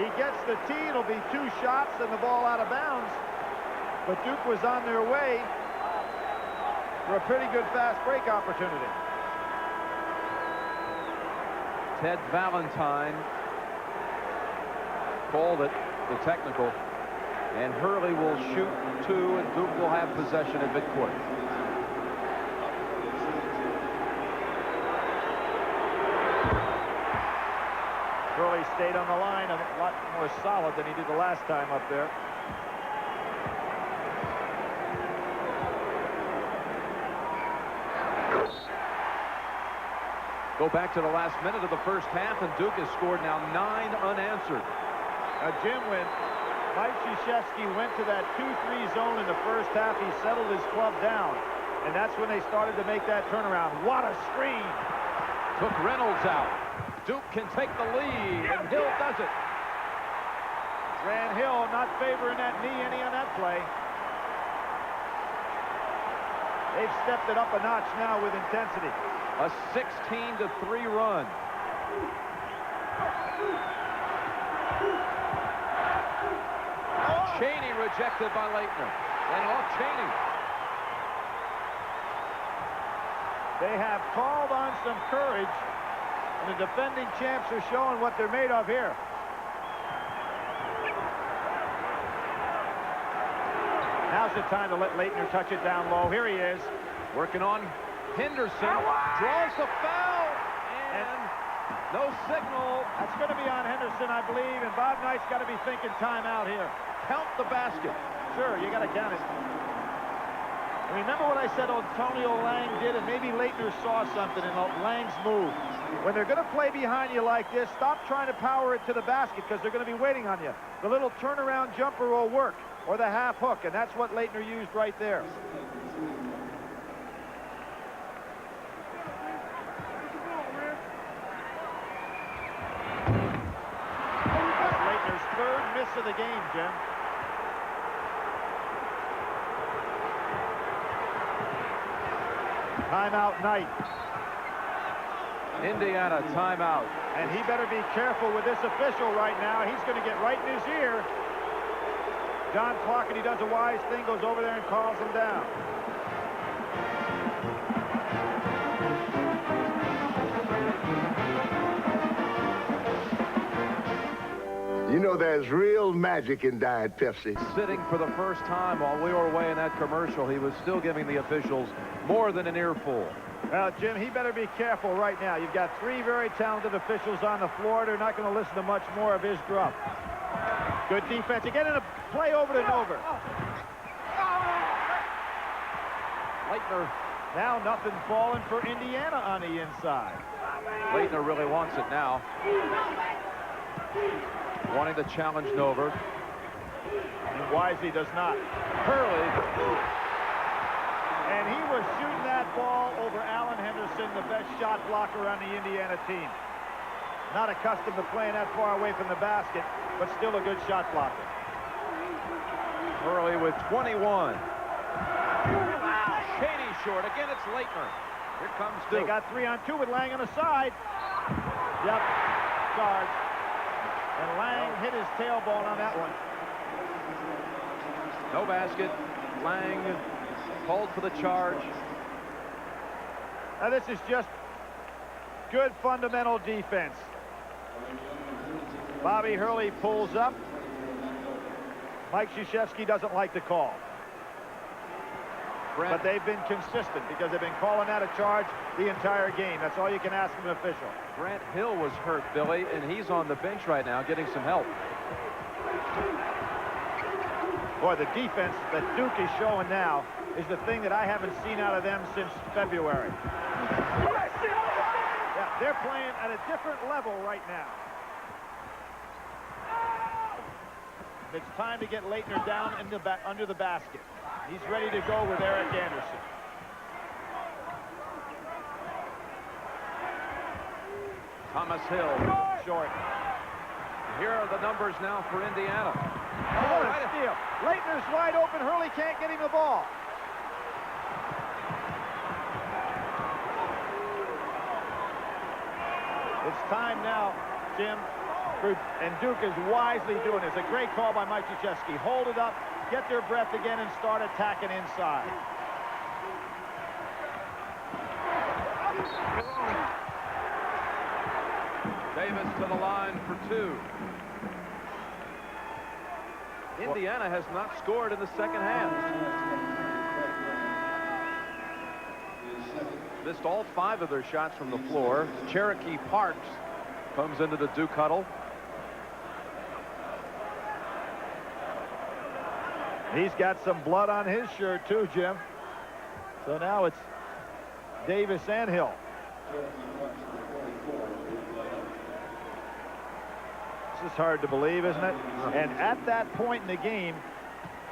He gets the tee. It'll be 2 shots and the ball out of bounds. But Duke was on their way for a pretty good fast break opportunity. Ted Valentine called it the technical, and Hurley will shoot 2, and Duke will have possession at midcourt. Hurley stayed on the line a lot more solid than he did the last time up there. Go back to the last minute of the first half, and Duke has scored now 9 unanswered. Now, Jim, when Mike Krzyzewski went to that 2-3 zone in the first half, he settled his club down, and that's when they started to make that turnaround. What a screen! Took Reynolds out. Duke can take the lead, and Hill does it. Grant Hill not favoring that knee any on that play. They've stepped it up a notch now with intensity. A 16-3 run. Cheney rejected by Leitner. And off Cheney. They have called on some courage, and the defending champs are showing what they're made of here. Now's the time to let Leitner touch it down low. Here he is. Working on Henderson. Draws the foul. And no signal. That's going to be on Henderson, I believe. And Bob Knight's got to be thinking timeout here. Count the basket. Sure, you got to count it. Remember what I said Antonio Lang did, and maybe Leitner saw something in Lang's move. When they're going to play behind you like this, stop trying to power it to the basket because they're going to be waiting on you. The little turnaround jumper will work, or the half hook, and that's what Leitner used right there. That's Leitner's third miss of the game, Jim. Timeout Knight. Indiana timeout. And he better be careful with this official right now. He's going to get right in his ear. John Clockett, he does a wise thing, goes over there and calls him down. You know, there's real magic in Diet Pepsi. Sitting for the first time while we were away in that commercial, he was still giving the officials more than an earful. Well, Jim, he better be careful right now. You've got three very talented officials on the floor. They're not going to listen to much more of his gruff. Good defense. Again in a play over to Nover. Leitner. Now nothing falling for Indiana on the inside. Leitner really wants it now. Wanting to challenge Nover. And Wisely does not. Hurley. And he was shooting that ball over Alan Henderson, the best shot blocker on the Indiana team. Not accustomed to playing that far away from the basket, but still a good shot blocker. Hurley with 21. Cheney short. Again, it's Leitner. Here comes Duke. They got 3-on-2 with Lang on the side. Yep. Charge. And Lang hit his tailbone on that one. No basket. Lang called for the charge. Now this is just good fundamental defense. Bobby Hurley pulls up. Mike Krzyzewski doesn't like the call. But they've been consistent because they've been calling that a charge the entire game. That's all you can ask from an official. Grant Hill was hurt, Billy, and he's on the bench right now getting some help. Boy, the defense that Duke is showing now is the thing that I haven't seen out of them since February. Yeah, they're playing at a different level right now. It's time to get Leitner down in the under the basket. He's ready to go with Eric Anderson. Thomas Hill. Short. Here are the numbers now for Indiana. Oh, what a steal. Leitner's wide open. Hurley can't get him the ball. It's time now, Jim, and Duke is wisely doing this. A great call by Mike Krzyzewski. Hold it up, get their breath again, and start attacking inside. Davis to the line for two. Indiana has not scored in the second half. Missed all 5 of their shots from the floor. Cherokee Parks comes into the Duke huddle. He's got some blood on his shirt too, Jim. So now it's Davis and Hill. This is hard to believe, isn't it? And at that point in the game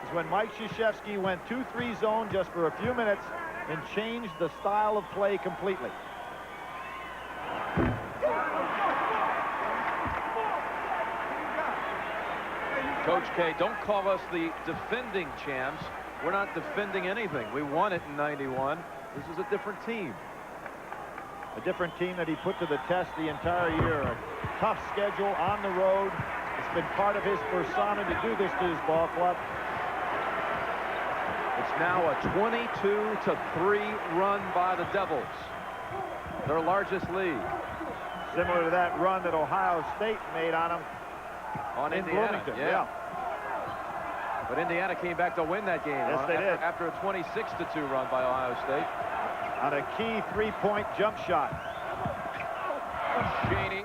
is when Mike Krzyzewski went 2-3 zone just for a few minutes and changed the style of play completely. Coach K, don't call us the defending champs. We're not defending anything. We won it in '91. This is a different team. A different team that he put to the test the entire year. A tough schedule on the road. It's been part of his persona to do this to his ball club. It's now a 22-3 run by the Devils. Their largest lead. Similar to that run that Ohio State made on them on in Indiana. Bloomington. Yeah. But Indiana came back to win that game. Yes, they did. After a 26-2 run by Ohio State. On a key three-point jump shot. Cheney.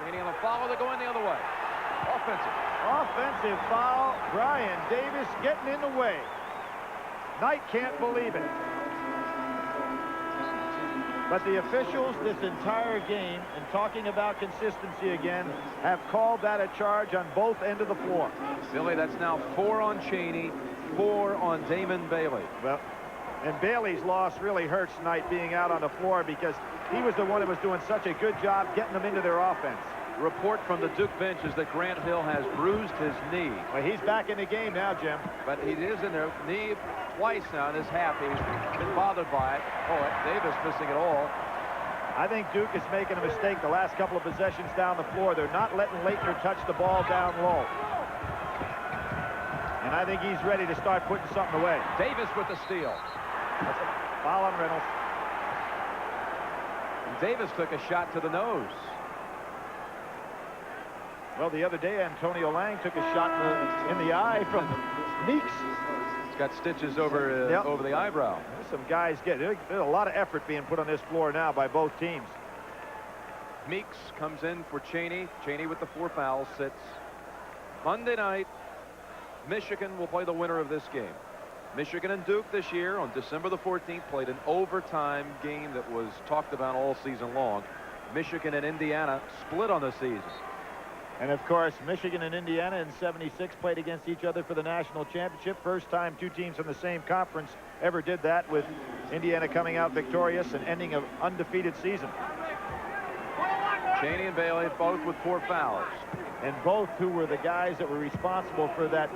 Cheney on the follow. They're going the other way. Offensive foul. Brian Davis getting in the way. Knight can't believe it. But the officials this entire game, and talking about consistency again, have called that a charge on both ends of the floor. Billy, that's now 4 on Cheney, 4 on Damon Bailey. Well, and Bailey's loss really hurts Knight being out on the floor because he was the one that was doing such a good job getting them into their offense. Report from the Duke bench is that Grant Hill has bruised his knee. Well, he's back in the game now, Jim. But he is in there. Knee twice now in his half. He's been bothered by it. Oh, Davis missing it all. I think Duke is making a mistake the last couple of possessions down the floor. They're not letting Leitner touch the ball down low. And I think he's ready to start putting something away. Davis with the steal. That's a foul on Reynolds. And Davis took a shot to the nose. Well, the other day, Antonio Lang took a shot in the eye from Meeks. He's got stitches over over the eyebrow. There's some guys there's a lot of effort being put on this floor now by both teams. Meeks comes in for Cheney. Cheney with the 4 fouls sits. Monday night, Michigan will play the winner of this game. Michigan and Duke this year on December the 14th played an overtime game that was talked about all season long. Michigan and Indiana split on the season. And of course, Michigan and Indiana in '76 played against each other for the national championship. First time 2 teams from the same conference ever did that, with Indiana coming out victorious and ending an undefeated season. Cheney and Bailey both with 4 fouls. And both who were the guys that were responsible for that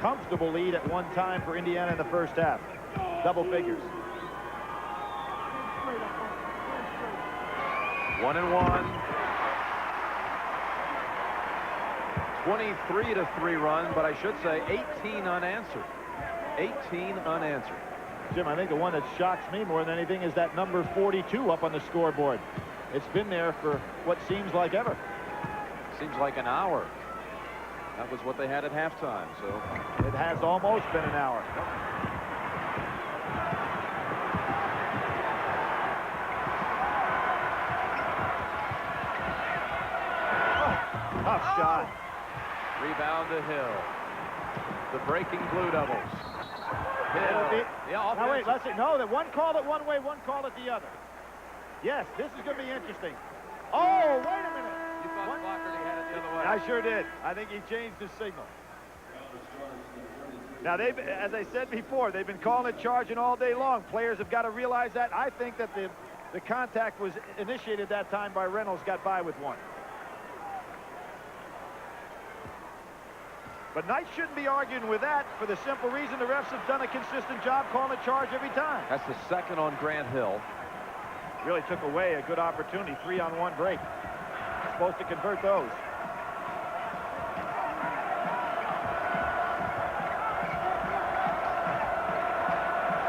comfortable lead at one time for Indiana in the first half. Double figures. 1-1. 23-3 run, but I should say 18 unanswered. 18 unanswered. Jim, I think the one that shocks me more than anything is that number 42 up on the scoreboard. It's been there for what seems like ever. Seems like an hour. That was what they had at halftime, so. It has almost been an hour. Oh, tough shot. Rebound to Hill. The breaking Blue Devils. Hill. Now wait, let's see. No, that one called it one way, one called it the other. Yes, this is going to be interesting. Oh, wait a minute. You thought Flaherty had it the other way. I sure did. I think he changed his signal. Now, as I said before, they've been calling it charging all day long. Players have got to realize that. I think that the contact was initiated that time by Reynolds, got by with one. But Knight shouldn't be arguing with that for the simple reason the refs have done a consistent job calling a charge every time. That's the second on Grant Hill. Really took away a good opportunity. 3-on-1 break. Supposed to convert those.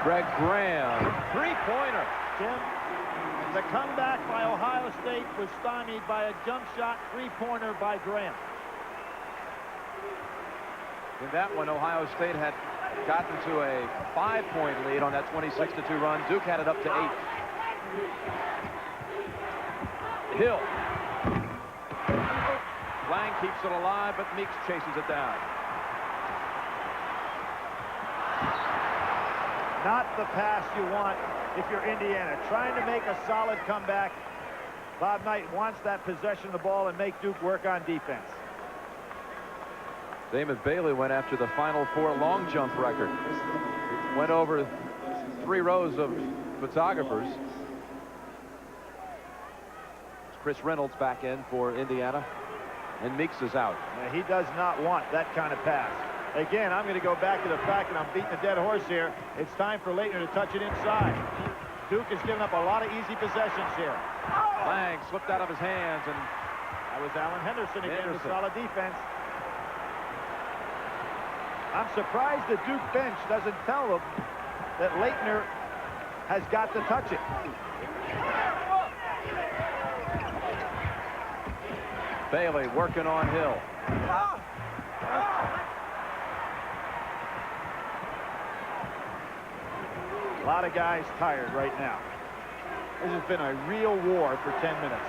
Greg Graham, 3-pointer. Tim, the comeback by Ohio State was stymied by a jump shot 3-pointer by Graham. In that one, Ohio State had gotten to a 5-point lead on that 26-2 run. Duke had it up to 8. Hill. Lang keeps it alive, but Meeks chases it down. Not the pass you want if you're Indiana. Trying to make a solid comeback. Bob Knight wants that possession of the ball and make Duke work on defense. Damon Bailey went after the Final Four long jump record. Went over 3 rows of photographers. Chris Reynolds back in for Indiana. And Meeks is out. He does not want that kind of pass. Again, I'm going to go back to the fact that I'm beating a dead horse here. It's time for Leitner to touch it inside. Duke has given up a lot of easy possessions here. Lang slipped out of his hands, and that was Alan Henderson again with solid defense. I'm surprised the Duke bench doesn't tell them that Leitner has got to touch it. Bailey working on Hill. A lot of guys tired right now. This has been a real war for 10 minutes.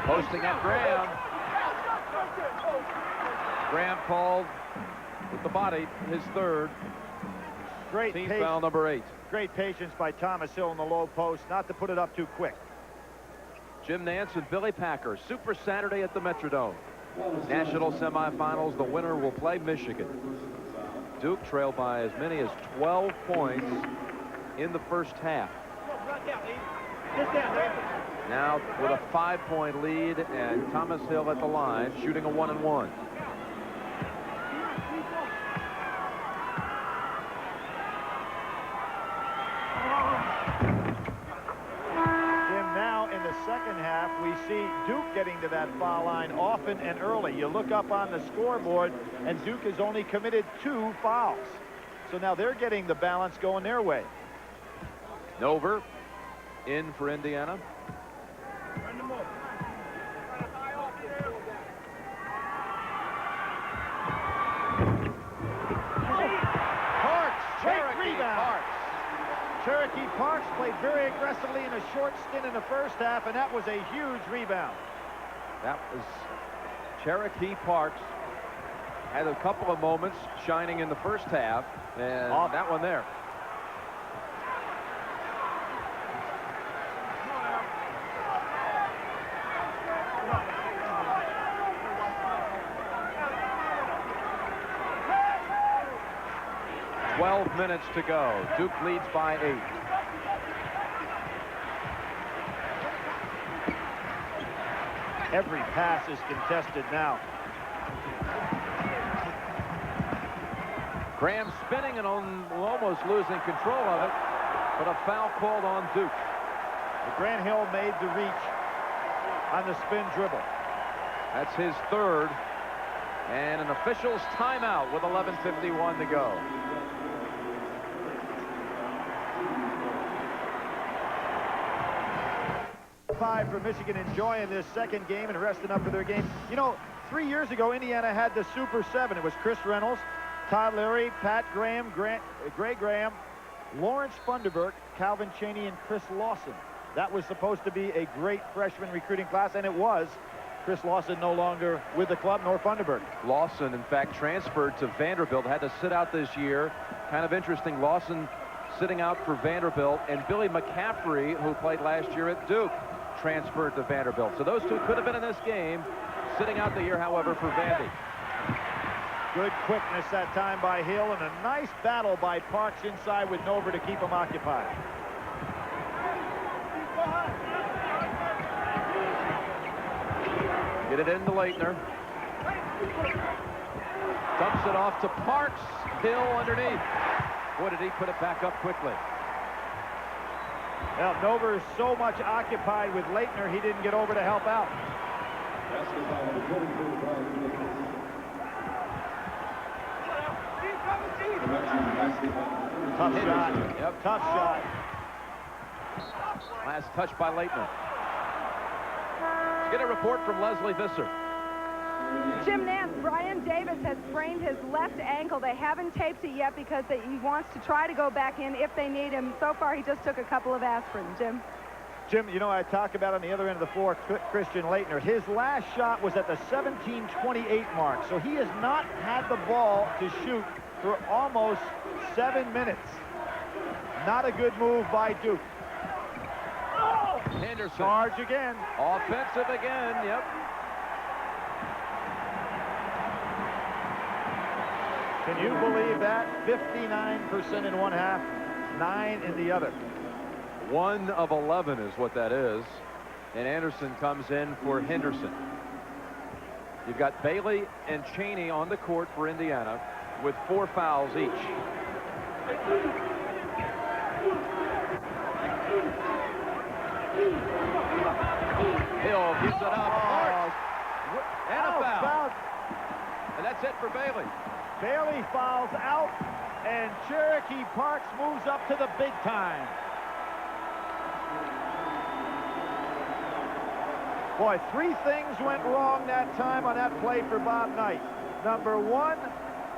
Posting up Graham. Graham called with the body, his third. Great team foul number 8. Great patience by Thomas Hill in the low post, not to put it up too quick. Jim Nance and Billy Packer, Super Saturday at the Metrodome. National semifinals, the winner will play Michigan. Duke trailed by as many as 12 points in the first half. Now with a 5-point lead, and Thomas Hill at the line shooting a 1-and-1. Second half, we see Duke getting to that foul line often and early. You look up on the scoreboard, and Duke has only committed 2 fouls. So now they're getting the balance going their way. Nover in for Indiana. Parks, Cherokee rebound. Cherokee Parks played very aggressively in a short stint in the first half, and that was a huge rebound. That was Cherokee Parks. Had a couple of moments shining in the first half, and that one there. Minutes to go. Duke leads by 8. Every pass is contested now. Graham spinning and almost losing control of it, but a foul called on Duke. Grant Hill made the reach on the spin dribble. That's his third, and an official's timeout with 11:51 to go. For Michigan, enjoying this second game and resting up for their game. You know, 3 years ago, Indiana had the Super 7. It was Chris Reynolds, Todd Leary, Pat Graham, Gray Graham, Lawrence Funderburk, Calvin Chaney, and Chris Lawson. That was supposed to be a great freshman recruiting class, and it was. Chris Lawson no longer with the club, nor Funderburk. Lawson, in fact, transferred to Vanderbilt, had to sit out this year. Kind of interesting, Lawson sitting out for Vanderbilt, and Billy McCaffrey, who played last year at Duke, transferred to Vanderbilt. So those two could have been in this game, sitting out the year, however, for Vandy. Good quickness that time by Hill, and a nice battle by Parks inside with Nover to keep him occupied. Get it into Leitner. Dumps it off to Parks. Hill underneath. Boy, did he put it back up quickly. Well, Nover is so much occupied with Leitner, he didn't get over to help out. Tough shot. Yep. Tough shot. Last touch by Leitner. Let's get a report from Leslie Visser. Jim Nance, Brian Davis has sprained his left ankle. They haven't taped it yet because he wants to try to go back in if they need him. So far, he just took a couple of aspirin. Jim, you know, I talk about on the other end of the floor, Christian Leitner. His last shot was at the 17:28 mark, so he has not had the ball to shoot for almost 7 minutes. Not a good move by Duke. Henderson. Charge again. Offensive again, yep. Can you believe that? 59% in one half, 9 in the other. 1 of 11 is what that is. And Anderson comes in for Henderson. You've got Bailey and Cheney on the court for Indiana with 4 fouls each. Hill gives it up. Hart. And a foul. And that's it for Bailey. Bailey fouls out, and Cherokee Parks moves up to the big time. Boy, 3 things went wrong that time on that play for Bob Knight. Number 1,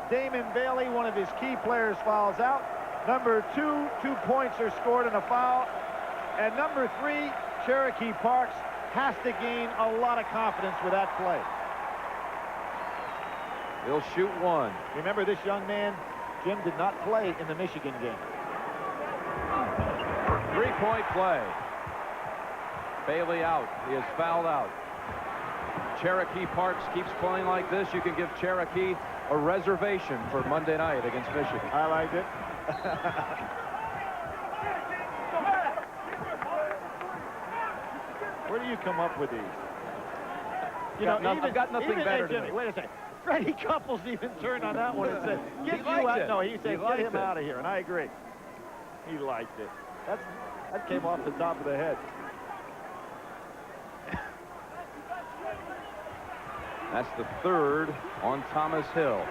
Damon Bailey, one of his key players, fouls out. Number 2, 2 points are scored and a foul. And number 3, Cherokee Parks has to gain a lot of confidence with that play. He'll shoot 1. Remember, this young man, Jim, did not play in the Michigan game. 3-point play. Bailey out. He is fouled out. Cherokee Parks keeps playing like this. You can give Cherokee a reservation for Monday night against Michigan. I liked it. Where do you come up with these? You know, I've got nothing better to Jimmy, do. wait a second. Freddie Couples even turned on that one and said, "Get He you liked out." it. No, he said, He "Get him liked it. out of here," and I agree. He liked it. That came off the top of the head. That's the 3rd on Thomas Hill.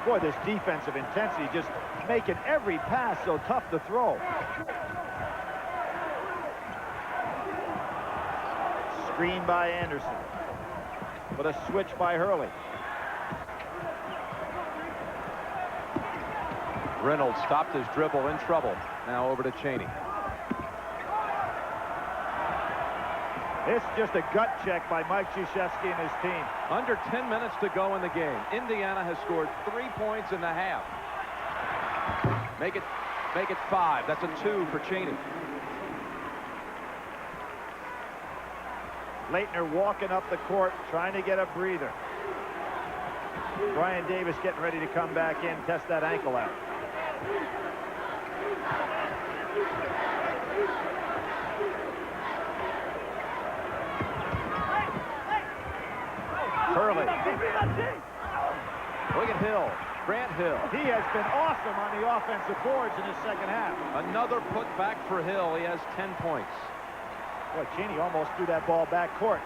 Boy, this defensive intensity just making every pass so tough to throw. Screen by Anderson. But a switch by Hurley. Reynolds stopped his dribble, in trouble. Now over to Cheney. It's just a gut check by Mike Krzyzewski and his team. Under 10 minutes to go in the game. Indiana has scored 3 points in the half. Make it 5. That's a 2 for Cheney. Leitner walking up the court, trying to get a breather. Brian Davis getting ready to come back in, test that ankle out. Hurley. Look at Hill. Grant Hill. He has been awesome on the offensive boards in his second half. Another putback for Hill. He has 10 points. Boy, Cheney almost threw that ball back court.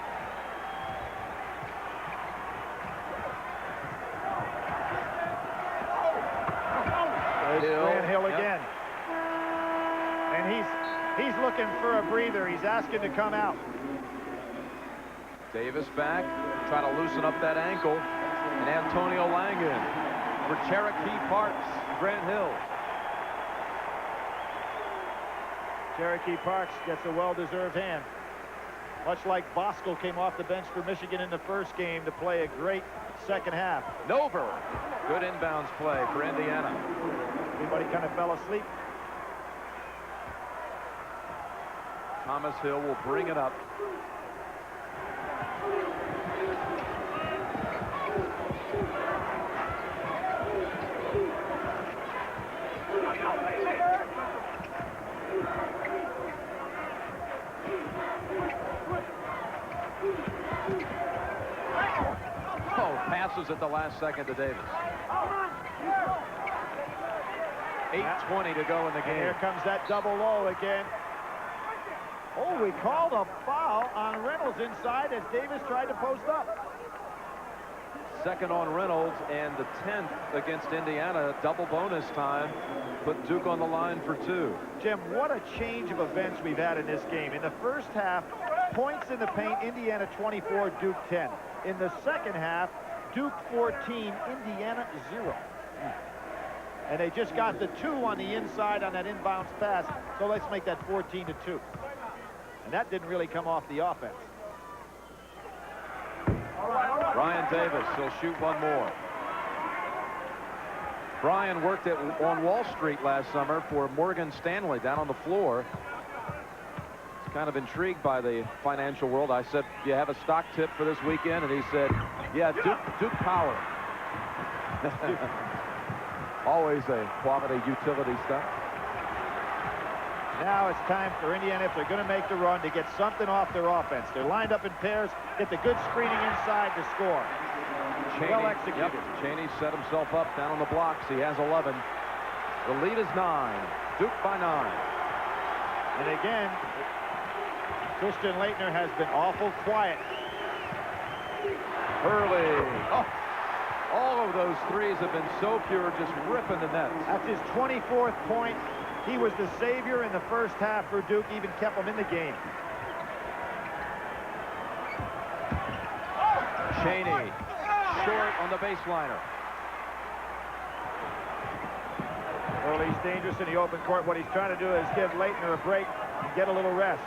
There's Grant Hill again. And he's looking for a breather. He's asking to come out. Davis back, trying to loosen up that ankle. And Antonio Langen for Cherokee Parks. Grant Hill. Cherokee Parks gets a well-deserved hand. Much like Bosco came off the bench for Michigan in the first game to play a great second half. Nover. Good inbounds play for Indiana. Everybody kind of fell asleep. Thomas Hill will bring it up. Passes at the last second to Davis. 8:20 to go in the game. And here comes that double low again. Oh, we called a foul on Reynolds inside as Davis tried to post up. Second on Reynolds, and the 10th against Indiana. Double bonus time. Put Duke on the line for 2. Jim, what a change of events we've had in this game. In the first half, points in the paint, Indiana 24, Duke 10. In the second half, Duke 14, Indiana 0. And they just got the 2 on the inside on that inbounds pass, so let's make that 14-2. And that didn't really come off the offense. Brian Davis, he'll shoot one more. Brian worked on Wall Street last summer for Morgan Stanley down on the floor. He's kind of intrigued by the financial world. I said, "Do you have a stock tip for this weekend?" And he said, "Yeah, Duke Power." Always a quality utility stuff. Now it's time for Indiana, if they're going to make the run, to get something off their offense. They're lined up in pairs, get the good screening inside to score. Cheney, well executed. Yep, Cheney set himself up down on the blocks. He has 11. The lead is 9. Duke by 9. And again, Christian Laettner has been awful quiet. Hurley. Oh, all of those threes have been so pure, just ripping the nets. That's his 24th point. He was the savior in the first half for Duke, even kept him in the game. Cheney, short on the baseliner. Hurley's dangerous in the open court. What he's trying to do is give Laettner a break and get a little rest.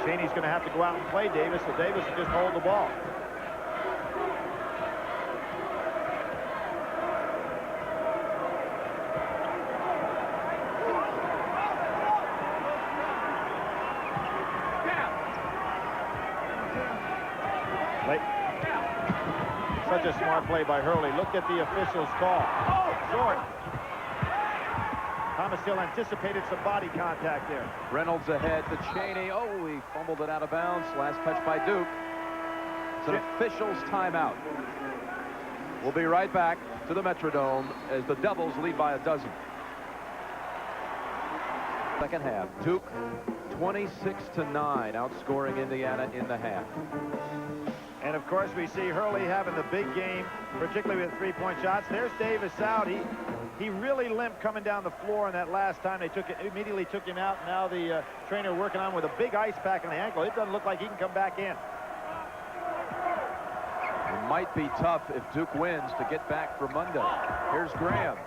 Cheney's going to have to go out and play Davis, so Davis will just hold the ball. Such a smart play by Hurley. Look at the official's call. Oh, short. Thomas Hill anticipated some body contact there. Reynolds ahead to Cheney. Oh, he fumbled it out of bounds. Last touch by Duke. It's an official's timeout. We'll be right back to the Metrodome as the Devils lead by 12. Second half, Duke 26-9, outscoring Indiana in the half. And of course, we see Hurley having the big game, particularly with three-point shots. There's Davis out. He really limped coming down the floor on that last time. They immediately took him out. Now the trainer working on with a big ice pack on the ankle. It doesn't look like he can come back in. It might be tough if Duke wins to get back for Monday. Here's Graham.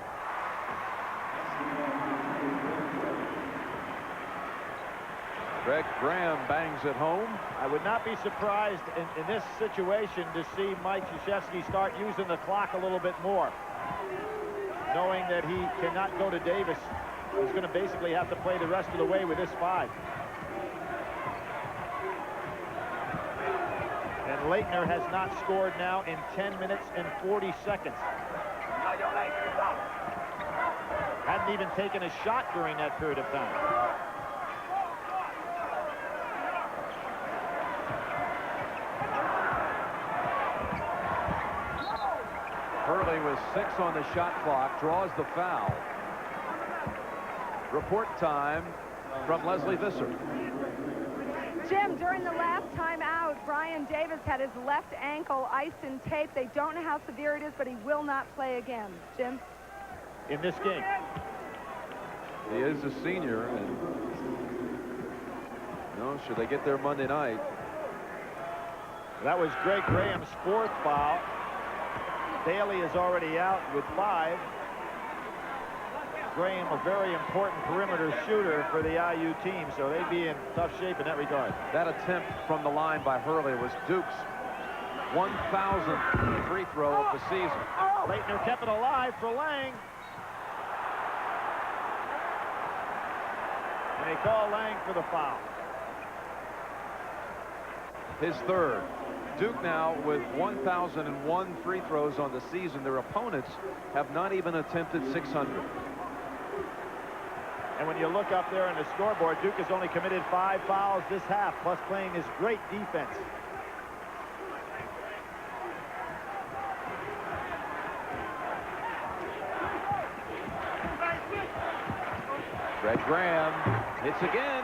Greg Graham bangs it home. I would not be surprised in this situation to see Mike Krzyzewski start using the clock a little bit more, knowing that he cannot go to Davis. He's going to basically have to play the rest of the way with this 5. And Laettner has not scored now in 10 minutes and 40 seconds. Hadn't even taken a shot during that period of time. Hurley with 6 on the shot clock, draws the foul. Report time from Leslie Visser. Jim, during the last time out, Brian Davis had his left ankle iced in tape. They don't know how severe it is, but he will not play again. Jim? In this game. He is a senior. And no, should they get there Monday night? That was Greg Graham's 4th foul. Bailey is already out with 5. Graham, a very important perimeter shooter for the IU team, so they'd be in tough shape in that regard. That attempt from the line by Hurley was Duke's 1,000th free throw of the season. Laettner kept it alive for Lang. And they call Lang for the foul. His 3rd. Duke now with 1,001 free throws on the season. Their opponents have not even attempted 600. And when you look up there on the scoreboard, Duke has only committed 5 fouls this half, plus playing his great defense. Greg Graham hits again.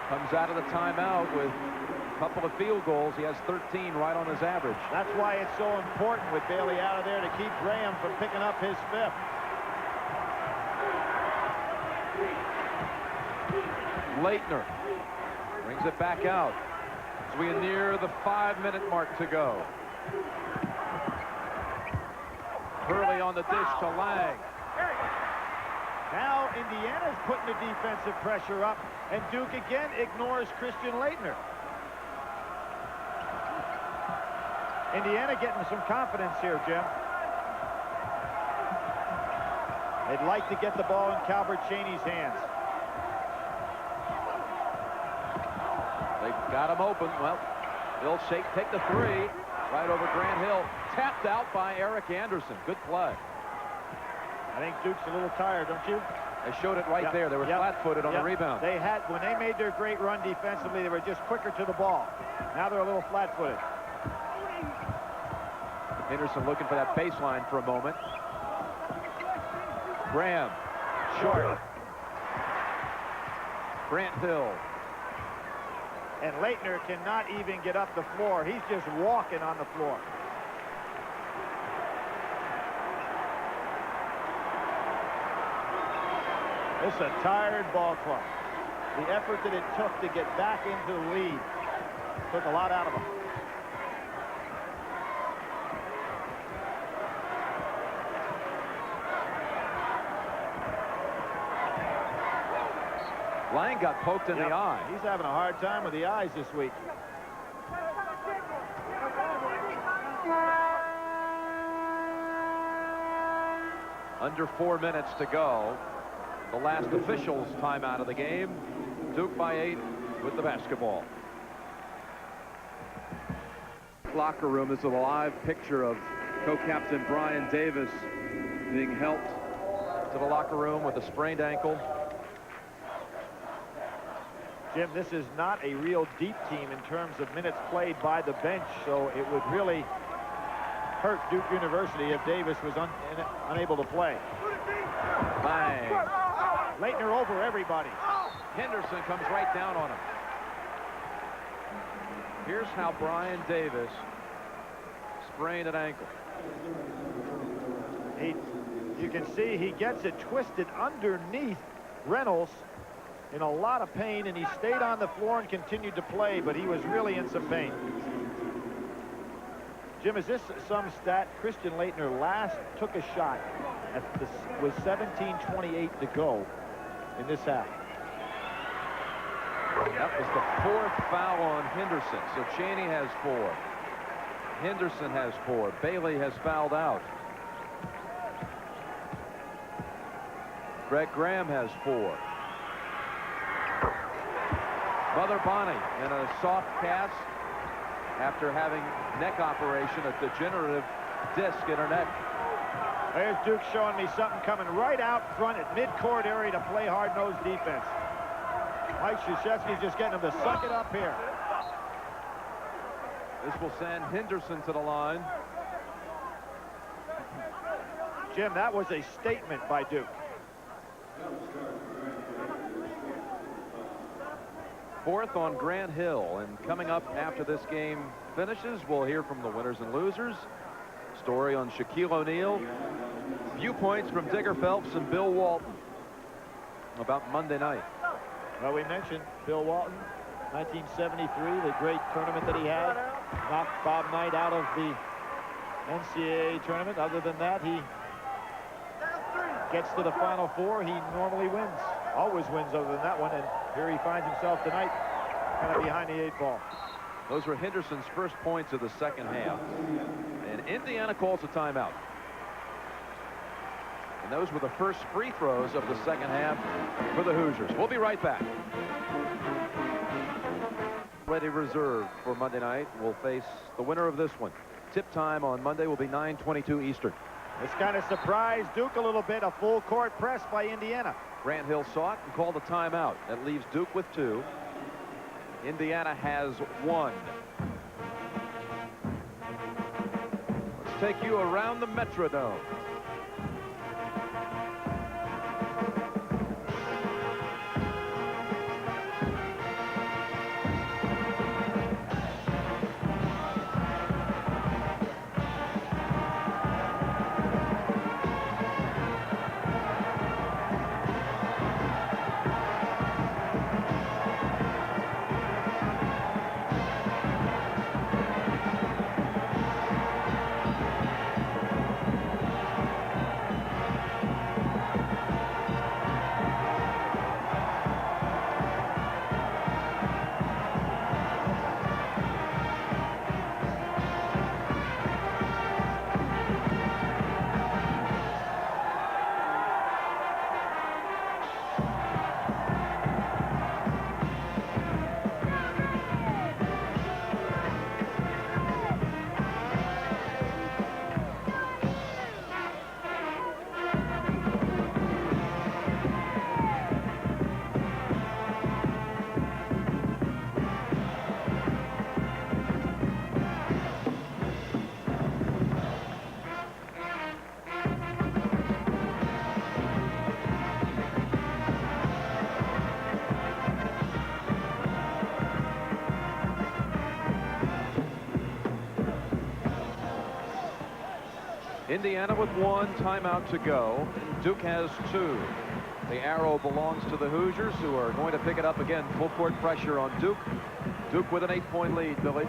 Comes out of the timeout with a couple of field goals. He has 13 right on his average. That's why it's so important with Bailey out of there to keep Graham from picking up his 5th. Laettner brings it back out as we near the 5-minute mark to go. Hurley on the dish to Lang. Now Indiana's putting the defensive pressure up, and Duke again ignores Christian Laettner. Indiana getting some confidence here, Jim. They'd like to get the ball in Calvert Cheney's hands. They've got him open. Well, they'll take the three. Right over Grant Hill. Tapped out by Eric Anderson. Good play. I think Duke's a little tired, don't you? They showed it right there. They were flat-footed on the rebound. They had, when they made their great run defensively, they were just quicker to the ball. Now they're a little flat-footed. Henderson looking for that baseline for a moment. Graham, short. Grant Hill. And Leitner cannot even get up the floor. He's just walking on the floor. It's a tired ball club. The effort that it took to get back into the lead took a lot out of them. Lang got poked in the eye. He's having a hard time with the eyes this week. Under 4 minutes to go. The last officials timeout of the game. Duke by 8 with the basketball. Locker room. This is a live picture of co-captain Brian Davis being helped to the locker room with a sprained ankle. Jim, this is not a real deep team in terms of minutes played by the bench, so it would really hurt Duke University if Davis was unable to play. Bang. Leitner over everybody. Henderson comes right down on him. Here's how Brian Davis sprained an ankle. You can see he gets it twisted underneath Reynolds in a lot of pain, and he stayed on the floor and continued to play, but he was really in some pain. Jim, is this some stat? Christian Leitner last took a shot with 17:28 to go in this half. That was the 4th foul on Henderson. So Chaney has 4. Henderson has 4. Bailey has fouled out. Greg Graham has 4. Mother Bonnie in a soft cast after having neck operation, a degenerative disc in her neck. There's Duke showing me something coming right out front at midcourt area to play hard-nosed defense. Mike Krzyzewski's just getting him to suck it up here. This will send Henderson to the line. Jim, that was a statement by Duke. Fourth on Grant Hill, and coming up after this game finishes, we'll hear from the winners and losers. Story on Shaquille O'Neal. Viewpoints from Digger Phelps and Bill Walton about Monday night. Well, we mentioned Bill Walton, 1973, the great tournament that he had. Knocked Bob Knight out of the NCAA tournament. Other than that, he gets to the Final Four. He normally wins. Always wins other than that one. And here he finds himself tonight kind of behind the 8 ball. Those were Henderson's first points of the second half. And Indiana calls a timeout. And those were the first free throws of the second half for the Hoosiers. We'll be right back. Ready reserved for Monday night. We'll face the winner of this one. Tip time on Monday will be 9:22 Eastern. This kind of surprised Duke a little bit. A full court press by Indiana. Grant Hill saw it and called a timeout. That leaves Duke with 2. Indiana has 1. Let's take you around the Metrodome. Indiana with 1 timeout to go. Duke has 2. The arrow belongs to the Hoosiers, who are going to pick it up again. Full court pressure on Duke. Duke with an 8-point lead, Billy.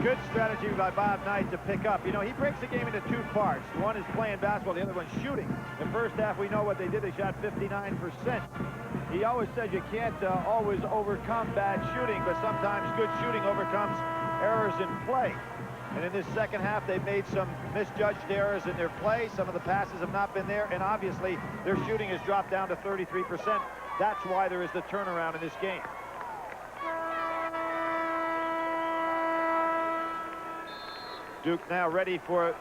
Good strategy by Bob Knight to pick up. You know, he breaks the game into 2 parts. One is playing basketball, the other one's shooting. The first half, we know what they did. They shot 59%. He always said you can't always overcome bad shooting, but sometimes good shooting overcomes errors in play. And in this second half, they've made some misjudged errors in their play. Some of the passes have not been there, and obviously their shooting has dropped down to 33%. That's why there is the turnaround in this game. Duke now ready for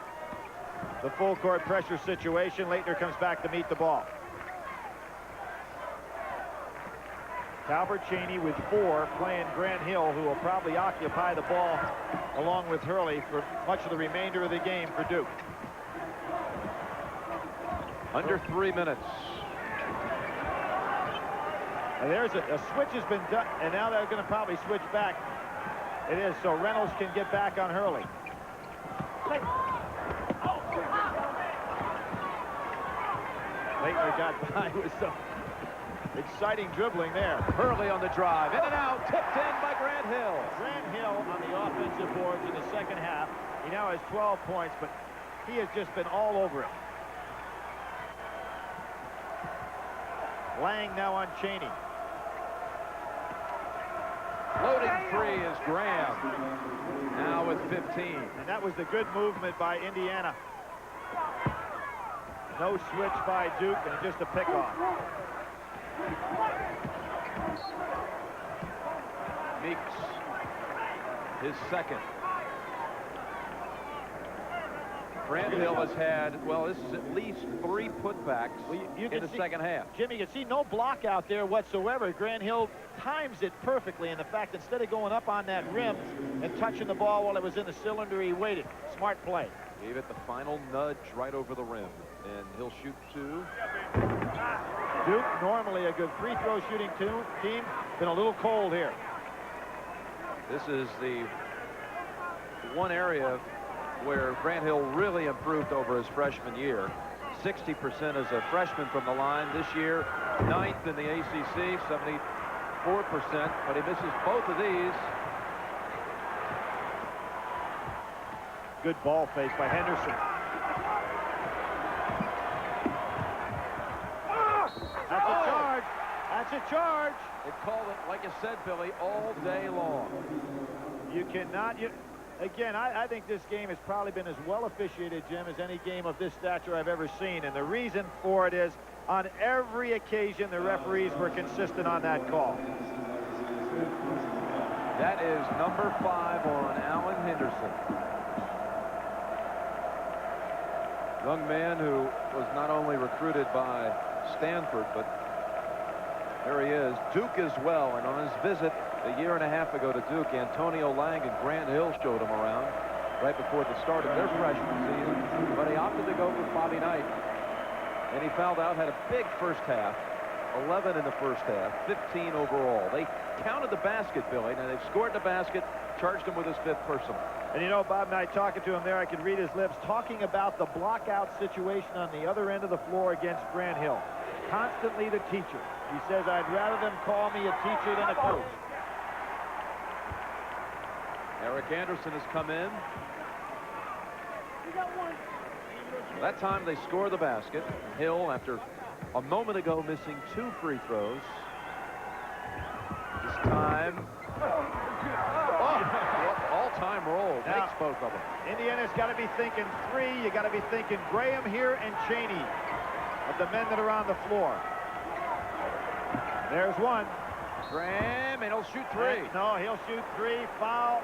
the full court pressure situation. Leitner comes back to meet the ball. Talbert Cheney with 4 playing Grant Hill, who will probably occupy the ball along with Hurley for much of the remainder of the game for Duke. Under 3 minutes. And there's a switch has been done, and now they're going to probably switch back. It is, so Reynolds can get back on Hurley. Leitner got by with some exciting dribbling there. Hurley on the drive, in and out, tipped in by Grant Hill. Grant Hill on the offensive boards in the second half. He now has 12 points, but he has just been all over it. Lang now on Cheney. Loading 3 is Graham. Now with 15. And that was the good movement by Indiana. No switch by Duke, and just a pickoff. Meeks, his second. Grant Hill has had, well, this is at least 3 putbacks in the second half. Jimmy, you can see no block out there whatsoever. Grant Hill times it perfectly. In the fact, instead of going up on that rim and touching the ball while it was in the cylinder, he waited. Smart play. Gave it the final nudge right over the rim. And he'll shoot 2. Duke, normally a good free throw shooting team, been a little cold here. This is the one area where Grant Hill really improved over his freshman year. 60% as a freshman from the line. This year, 9th in the ACC, 74%, but he misses both of these. Good ball fake by Henderson. That's a charge. That's a charge. They called it, like you said, Billy, all day long. You cannot... Again, I think this game has probably been as well officiated, Jim, as any game of this stature I've ever seen. And the reason for it is, on every occasion, the referees were consistent on that call. That is number 5 on Alan Henderson. Young man who was not only recruited by Stanford, but there he is. Duke as well, and on his visit a year and a half ago to Duke, Antonio Lang and Grant Hill showed him around right before the start of their freshman season, but he opted to go with Bobby Knight, and he fouled out, had a big first half, 11 in the first half, 15 overall. They counted the basket, Billy. Now they've scored the basket, charged him with his 5th personal. And you know, Bob Knight, talking to him there, I could read his lips, talking about the block-out situation on the other end of the floor against Grant Hill. Constantly the teacher. He says, I'd rather them call me a teacher than a coach. Eric Anderson has come in. That time they score the basket. Hill, after a moment ago missing 2 free throws. This time, all-time roll. Makes both of them. Indiana's got to be thinking 3. You got to be thinking Graham here and Cheney of the men that are on the floor. There's one. Graham, and he'll shoot 3. No, he'll shoot 3. Foul.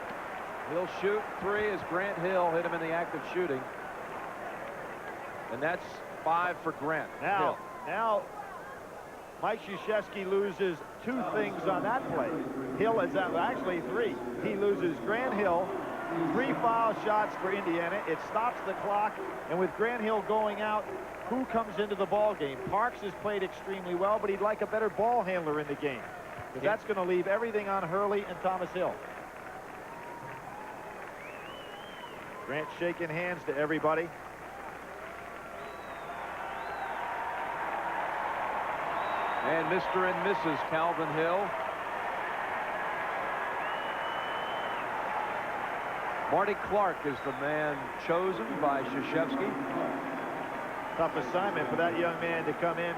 He'll shoot 3 as Grant Hill hit him in the act of shooting. And that's 5 for Grant. Now, Mike Krzyzewski loses 2 things on that play. Hill is actually 3. He loses Grant Hill, 3 foul shots for Indiana. It stops the clock, and with Grant Hill going out, who comes into the ball game? Parks has played extremely well, but he'd like a better ball handler in the game, because that's going to leave everything on Hurley and Thomas Hill. Grant shaking hands to everybody. And Mr. and Mrs. Calvin Hill. Marty Clark is the man chosen by Krzyzewski. Tough assignment for that young man to come in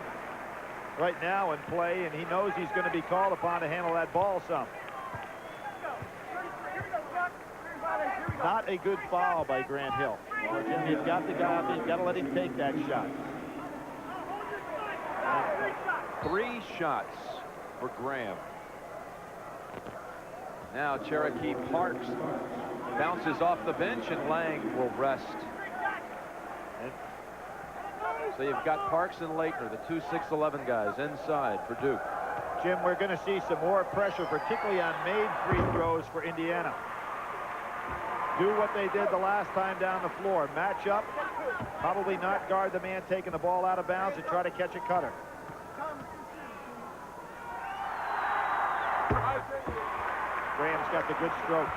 right now and play, and he knows he's going to be called upon to handle that ball some. Not a good foul by Grant Hill. You've got the guy out there. You've got to let him take that shot. 3 shots for Graham. Now Cherokee Parks bounces off the bench, and Lang will rest. So you've got Parks and Leitner, the two 6'11" guys inside for Duke. Jim, we're going to see some more pressure, particularly on made free throws for Indiana. Do what they did the last time down the floor. Match up, probably not guard the man taking the ball out of bounds and try to catch a cutter. Graham's got the good stroke.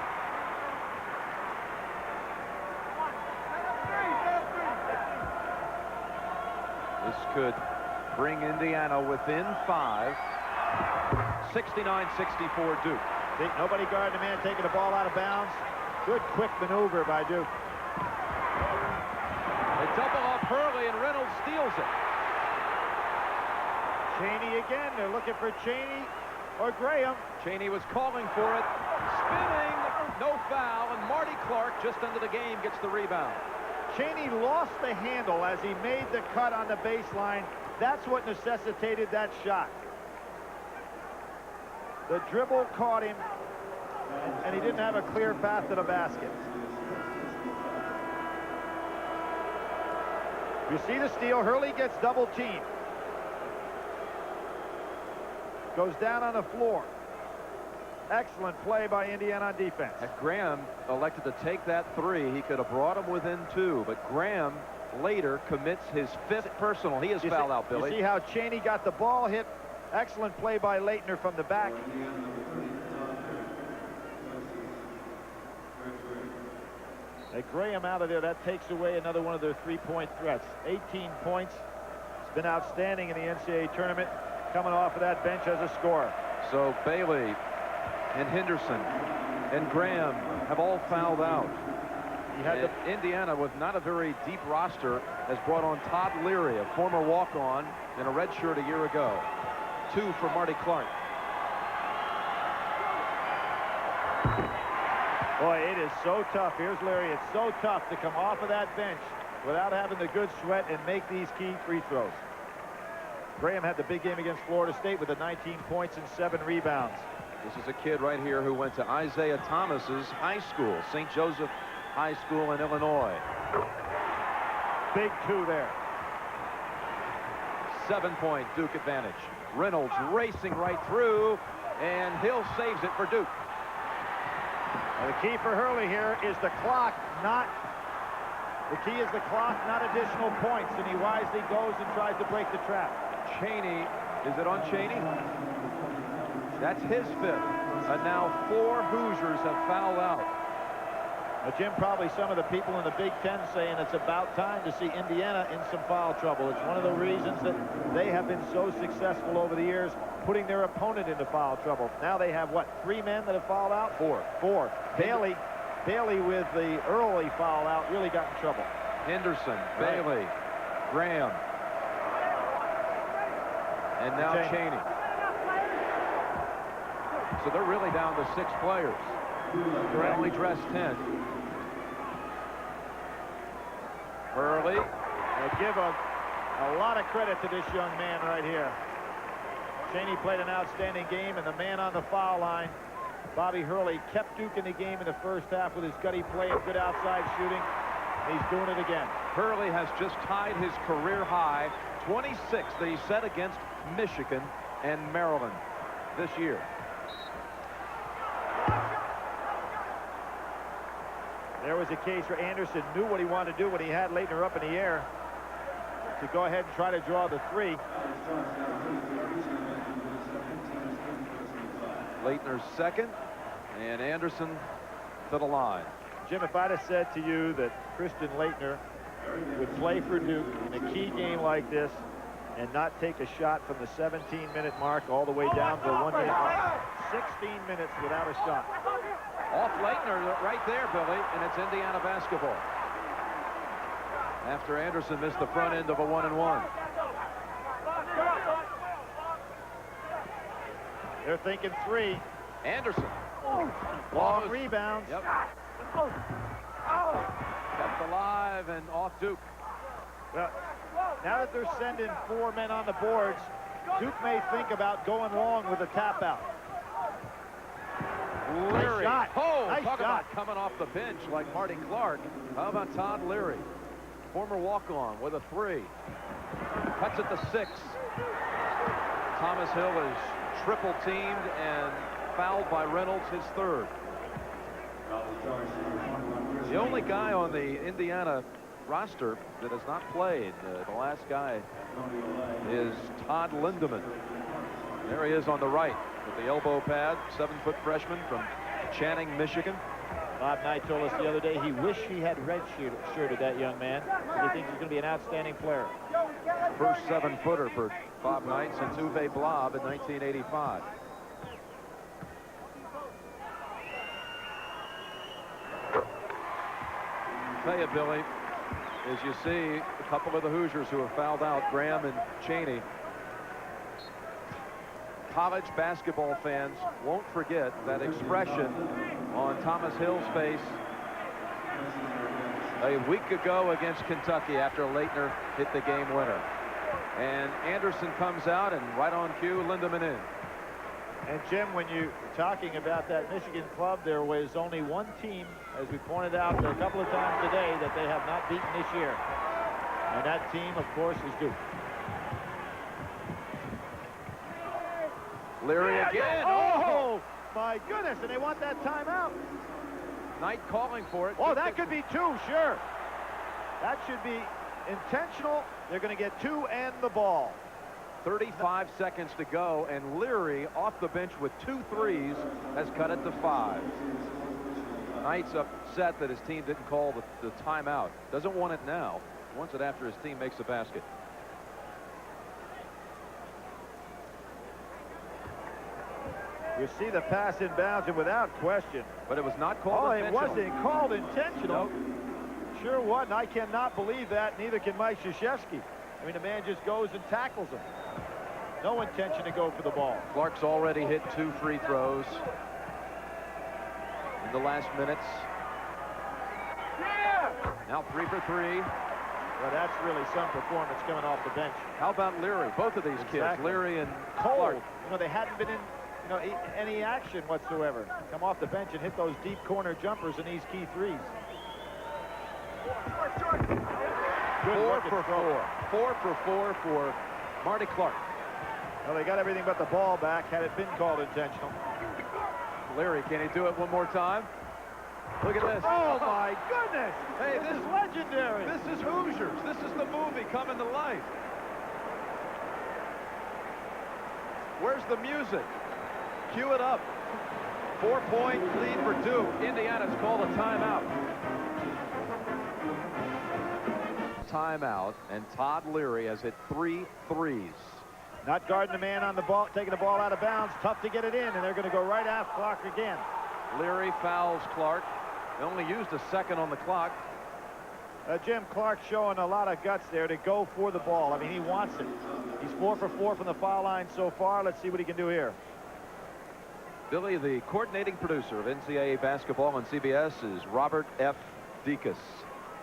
This could bring Indiana within 5. 69-64 Duke. Nobody guarding the man taking the ball out of bounds. Good quick maneuver by Duke. They double up Hurley, and Reynolds steals it. Cheney again. They're looking for Cheney or Graham. Cheney was calling for it. Spinning, no foul, and Marty Clark, just under the game, gets the rebound. Cheney lost the handle as he made the cut on the baseline. That's what necessitated that shot. The dribble caught him, and he didn't have a clear path to the basket. You see the steal. Hurley gets double teamed. Goes down on the floor. Excellent play by Indiana on defense. If Graham elected to take that 3, he could have brought him within 2, but Graham later commits his 5th personal. He is fouled out, Billy. You see how Cheney got the ball hit. Excellent play by Leitner from the back. Graham out of there, that takes away another one of their 3-point threats. 18 points. It's been outstanding in the NCAA tournament, coming off of that bench as a scorer. So Bailey and Henderson and Graham have all fouled out. Indiana, with not a very deep roster, has brought on Todd Leary, a former walk-on and a redshirt a year ago. 2 for Marty Clark. Boy, it is so tough. Here's Leary. It's so tough to come off of that bench without having the good sweat and make these key free throws. Graham had the big game against Florida State with the 19 points and 7 rebounds. This is a kid right here who went to Isaiah Thomas's high school, St. Joseph High School in Illinois. Big 2 there. 7-point Duke advantage. Reynolds racing right through, and Hill saves it for Duke. The key for Hurley here is the clock, not the key is the clock, not additional points, and he wisely goes and tries to break the trap. Cheney, is it on Cheney? That's his 5th, and now 4 Hoosiers have fouled out. Now, Jim, probably some of the people in the Big Ten saying it's about time to see Indiana in some foul trouble. It's one of the reasons that they have been so successful over the years, putting their opponent into foul trouble. Now they have, what, 3 men that have fouled out? 4. Bailey with the early foul out really got in trouble. Henderson, Bailey, Graham, and now Cheney. So they're really down to 6 players. They only dressed 10. Hurley. I give a lot of credit to this young man right here. Cheney played an outstanding game, and the man on the foul line, Bobby Hurley, kept Duke in the game in the first half with his gutty play and good outside shooting. He's doing it again. Hurley has just tied his career high 26 that he set against Michigan and Maryland this year. There was a case where Anderson knew what he wanted to do when he had Leitner up in the air to go ahead and try to draw the 3. Leitner's 2nd, and Anderson to the line. Jim, if I'd have said to you that Christian Leitner would play for Duke in a key game like this and not take a shot from the 17-minute mark all the way down to the 1 minute mark. 16 minutes without a shot. Off Leitner right there, Billy, and it's Indiana basketball. After Anderson missed the front end of a 1-and-1. They're thinking 3. Anderson. Long rebounds. Yep. Kept alive and off Duke. Well, now that they're sending 4 men on the boards, Duke may think about going long with a tap out. Leary. Nice shot. Oh, nice talk shot. about coming off the bench like Marty Clark. How about Todd Leary? Former walk-on with a 3. Cuts it to 6. Thomas Hill is triple teamed and fouled by Reynolds, his 3rd. The only guy on the Indiana roster that has not played, the last guy, is Todd Lindemann. There he is on the right with the elbow pad, 7-foot freshman from Channing, Michigan. Bob Knight told us the other day he wished he had red-shirted that young man. He thinks he's going to be an outstanding player. First 7-footer for Bob Knight since Uwe Blab in 1985. Tell you, Billy, as you see a couple of the Hoosiers who have fouled out, Graham and Chaney, college basketball fans won't forget that expression on Thomas Hill's face a week ago against Kentucky after Leitner hit the game winner. And Anderson comes out, and right on cue, Lindemann in. And Jim, when you're talking about that Michigan club, there was only one team, as we pointed out a couple of times today, that they have not beaten this year. And that team, of course, is Duke. Leary again. Oh, my goodness, and they want that timeout. Knight calling for it. Oh, that could be 2, sure. That should be intentional. They're going to get 2 and the ball. 35 seconds to go, and Leary off the bench with 2 threes has cut it to 5. Knight's upset that his team didn't call the timeout. Doesn't want it now. Wants it after his team makes a basket. You see the pass in bounds, and without question. But it was not called intentional. It wasn't called intentional. Nope. Sure wasn't. I cannot believe that. Neither can Mike Krzyzewski. I mean, the man just goes and tackles him. No intention to go for the ball. Clark's already hit 2 free throws in the last minutes. Now 3 for 3. Well, that's really some performance coming off the bench. How about Leary? Both of these kids, Leary and Clark. You know, they hadn't been in any action whatsoever. Come off the bench and hit those deep corner jumpers in these key threes. Good 4 for 4. 4 for 4 for Marty Clark. Well, they got everything but the ball back had it been called intentional. Leary, can he do it one more time? Look at this. Oh, my goodness. Hey, this is legendary. This is Hoosiers. This is the movie coming to life. Where's the music? Cue it up. 4-point lead for Duke. Indiana's called a timeout. Timeout, and Todd Leary has hit 3 threes. Not guarding the man on the ball, taking the ball out of bounds. Tough to get it in, and they're going to go right after Clark again. Leary fouls Clark. They only used a second on the clock. Jim, Clark showing a lot of guts there to go for the ball. I mean, he wants it. He's 4 for 4 from the foul line so far. Let's see what he can do here. Billy, the coordinating producer of NCAA basketball on CBS is Robert F. Dekas.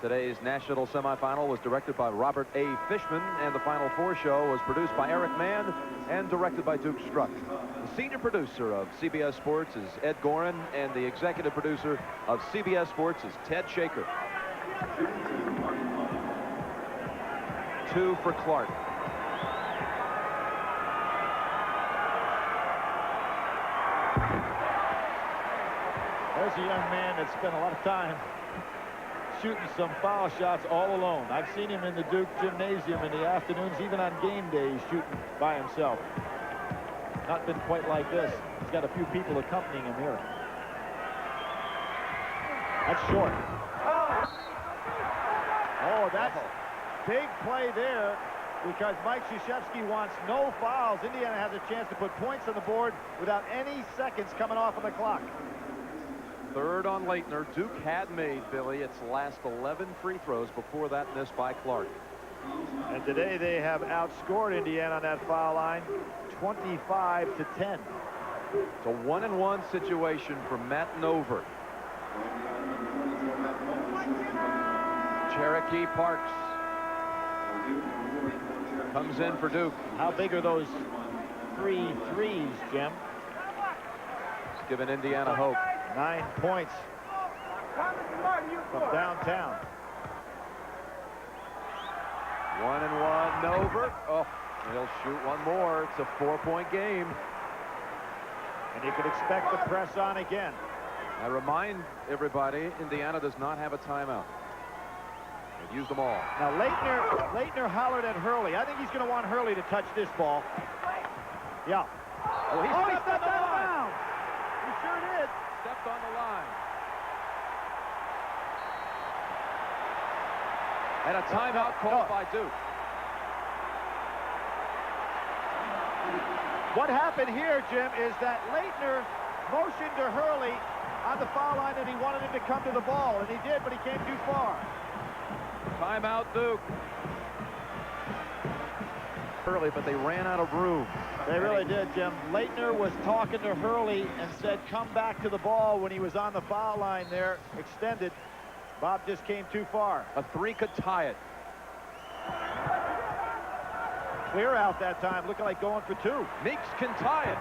Today's national semifinal was directed by Robert A. Fishman, and the Final Four show was produced by Eric Mann and directed by Duke Struck. The senior producer of CBS Sports is Ed Gorin, and the executive producer of CBS Sports is Ted Shaker. 2 for Clark. There's a young man that spent a lot of time shooting some foul shots all alone. I've seen him in the Duke gymnasium in the afternoons, even on game days, shooting by himself. Not been quite like this. He's got a few people accompanying him here. That's short. Oh, that's big play there. because Mike Krzyzewski wants no fouls. Indiana has a chance to put points on the board without any seconds coming off of the clock. Third on Leitner. Duke had made, Billy, its last 11 free throws. Before that, missed by Clark. And today they have outscored Indiana on that foul line 25-10. It's a 1-and-1 situation for Matt Nover. Cherokee Parks comes in for Duke. How big are those 3 threes, Jim? It's given Indiana hope. 9 points from downtown. 1-and-1, Nover. Oh, he'll shoot one more. It's a 4-point game. And you can expect the press on again. I remind everybody, Indiana does not have a timeout. They've used them all. Now, Leitner hollered at Hurley. I think he's going to want Hurley to touch this ball. Yeah. Oh, he stepped out of bounds. He sure did. Stepped on the line. And a timeout called by Duke. What happened here, Jim, is that Leitner motioned to Hurley on the foul line that he wanted him to come to the ball, and he did, but he came too far. Timeout, Duke. Hurley, but they ran out of room. They really did, Jim. Leitner was talking to Hurley and said, come back to the ball when he was on the foul line there, extended. Bob just came too far. A 3 could tie it. Clear out that time, looking like going for 2. Meeks can tie it.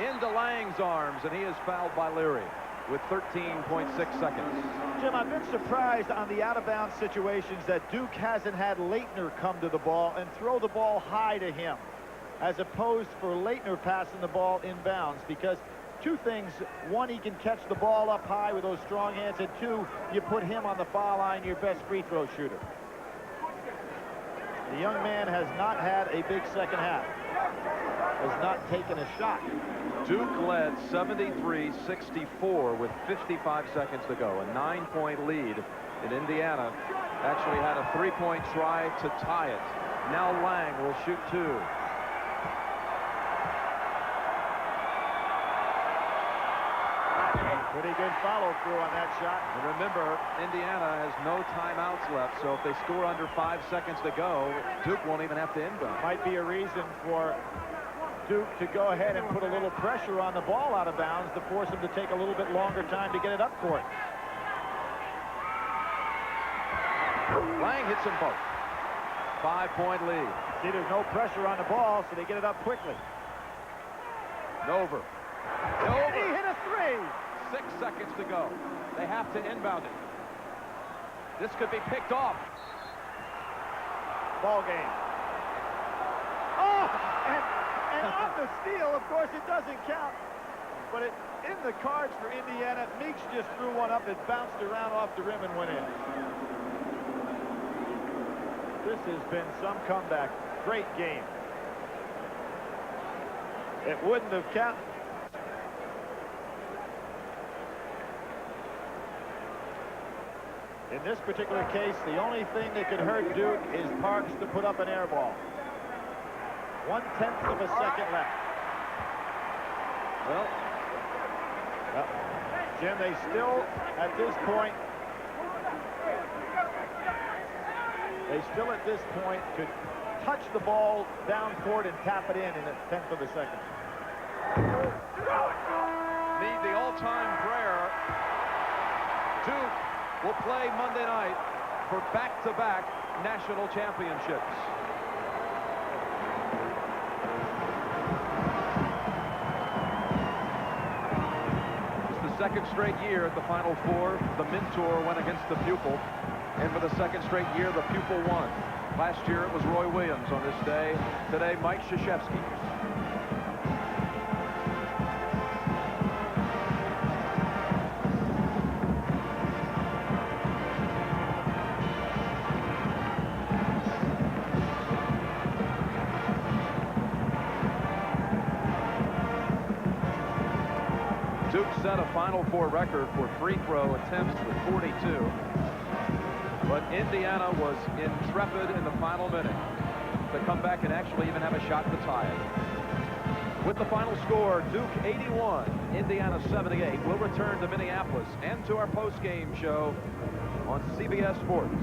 Into Lang's arms, and he is fouled by Leary with 13.6 seconds. Jim, I've been surprised on the out-of-bounds situations that Duke hasn't had Leitner come to the ball and throw the ball high to him, as opposed for Leitner passing the ball inbounds, because 2 things. 1, he can catch the ball up high with those strong hands, and 2, you put him on the foul line, your best free throw shooter. The young man has not had a big second half. Has not taken a shot. Duke led 73-64 with 55 seconds to go. A 9-point lead in Indiana. Actually had a 3-point try to tie it. Now Lang will shoot 2. Pretty good follow-through on that shot. And remember, Indiana has no timeouts left, so if they score under 5 seconds to go, Duke won't even have to inbound. Might be a reason for Duke to go ahead and put a little pressure on the ball out of bounds to force him to take a little bit longer time to get it up court. Lang hits them both. 5-point lead. See, there's no pressure on the ball, so they get it up quickly. Nover. And he hit a 3. 6 seconds to go. They have to inbound it. This could be picked off. Ball game. Oh, and on the steal, of course, it doesn't count. But in the cards for Indiana, Meeks just threw one up. It bounced around off the rim and went in. This has been some comeback. Great game. It wouldn't have counted. In this particular case, the only thing that could hurt Duke is Parks to put up an air ball. 1/10 of a second left. Well, Jim, they still, at this point, could touch the ball down court and tap it in a 1/10 of a second. Need the all-time prayer. Duke will play Monday night for back-to-back national championships. It's the second straight year at the Final Four. The mentor went against the pupil, and for the second straight year, the pupil won. Last year, it was Roy Williams on this day. Today, Mike Krzyzewski. Duke set a Final Four record for free throw attempts with 42. But Indiana was intrepid in the final minute to come back and actually even have a shot to tie it. With the final score, Duke 81, Indiana 78. We'll return to Minneapolis and to our post-game show on CBS Sports.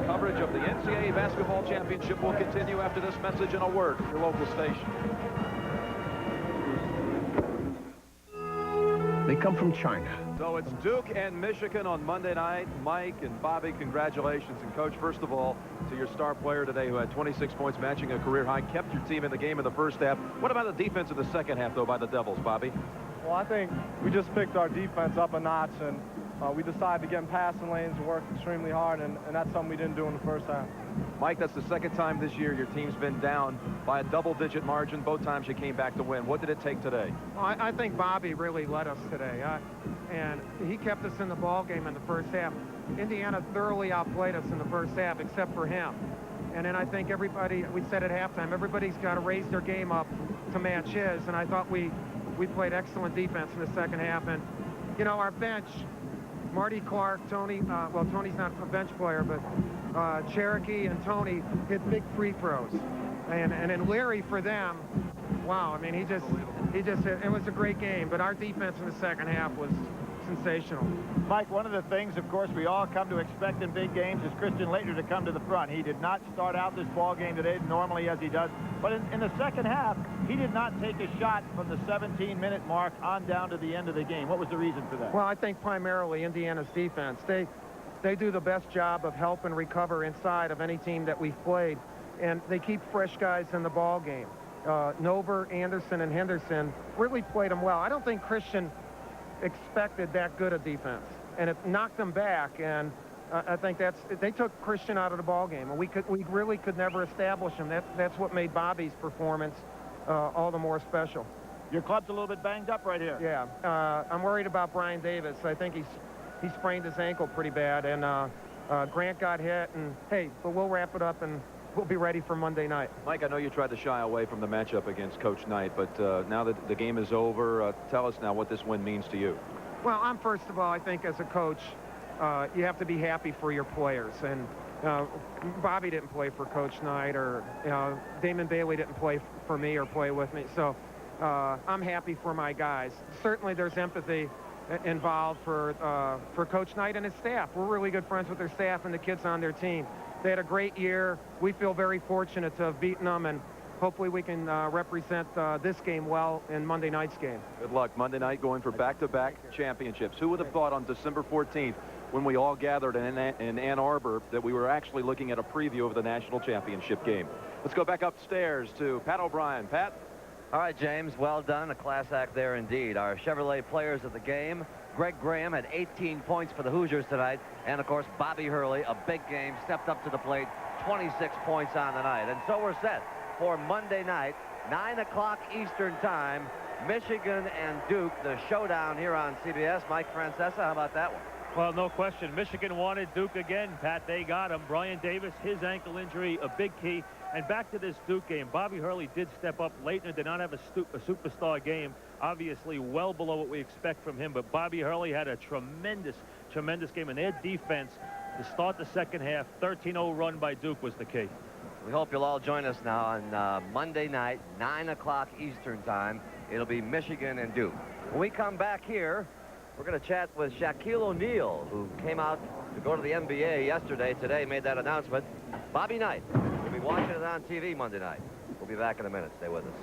Coverage of the NCAA Basketball Championship will continue after this message and a word from your local station. They come from China. So it's Duke and Michigan on Monday night. Mike and Bobby, congratulations. And Coach, first of all, to your star player today who had 26 points, matching a career high, kept your team in the game in the first half. What about the defense in the second half, though, by the Devils, Bobby? Well, I think we just picked our defense up a notch, and we decided to get in passing lanes and work extremely hard, and that's something we didn't do in the first half. Mike, that's the second time this year your team's been down by a double-digit margin. Both times you came back to win. What did it take today? Well, I think Bobby really led us today, and he kept us in the ball game in the first half. Indiana thoroughly outplayed us in the first half, except for him. And then I think everybody, we said at halftime, everybody's got to raise their game up to match his, and I thought we played excellent defense in the second half. And, you know, our bench, Marty Clark, Tony, well, Tony's not a bench player, but Cherokee and Tony hit big free throws. And then Leary for them, wow, I mean, he just hit, it was a great game, but our defense in the second half was sensational. Mike, one of the things, of course, we all come to expect in big games is Christian Laettner to come to the front. He did not start out this ball game today normally as he does, but in the second half, he did not take a shot from the 17-minute mark on down to the end of the game. What was the reason for that? Well, I think primarily Indiana's defense. They do the best job of help and recover inside of any team that we've played, and they keep fresh guys in the ball game. Nover, Anderson, and Henderson really played them well. I don't think Christian expected that good a defense, and it knocked them back, and I think they took Christian out of the ball game, and we really could never establish him. That's what made Bobby's performance all the more special. Your club's a little bit banged up right here. Yeah, I'm worried about Brian Davis. I think he sprained his ankle pretty bad, and Grant got hit, and hey, but we'll wrap it up and we'll be ready for Monday night. Mike, I know you tried to shy away from the matchup against Coach Knight, but now that the game is over, tell us now what this win means to you. Well, first of all, I think as a coach, you have to be happy for your players. And Bobby didn't play for Coach Knight, or Damon Bailey didn't play for me or play with me. So I'm happy for my guys. Certainly there's empathy involved for Coach Knight and his staff. We're really good friends with their staff and the kids on their team. They had a great year. We feel very fortunate to have beaten them, and hopefully we can represent this game well in Monday night's game. Good luck. Monday night going for back-to-back championships. Who would have thought on December 14th when we all gathered in Ann Arbor that we were actually looking at a preview of the national championship game? Let's go back upstairs to Pat O'Brien. Pat? All right, James, well done. A class act there indeed. Our Chevrolet players of the game. Greg Graham had 18 points for the Hoosiers tonight. And, of course, Bobby Hurley, a big game, stepped up to the plate, 26 points on the night. And so we're set for Monday night, 9 o'clock Eastern time, Michigan and Duke, the showdown here on CBS. Mike Francesa, how about that one? Well, no question. Michigan wanted Duke again, Pat. They got him. Brian Davis, his ankle injury, a big key. And back to this Duke game, Bobby Hurley did step up. Laettner did not have a superstar game, obviously well below what we expect from him. But Bobby Hurley had a tremendous game. And their defense to start the second half, 13-0 run by Duke was the key. We hope you'll all join us now on Monday night, 9 o'clock Eastern time. It'll be Michigan and Duke. When we come back here, we're going to chat with Shaquille O'Neal, who came out to go to the NBA yesterday. Today made that announcement. Bobby Knight. We'll be watching it on TV Monday night. We'll be back in a minute. Stay with us.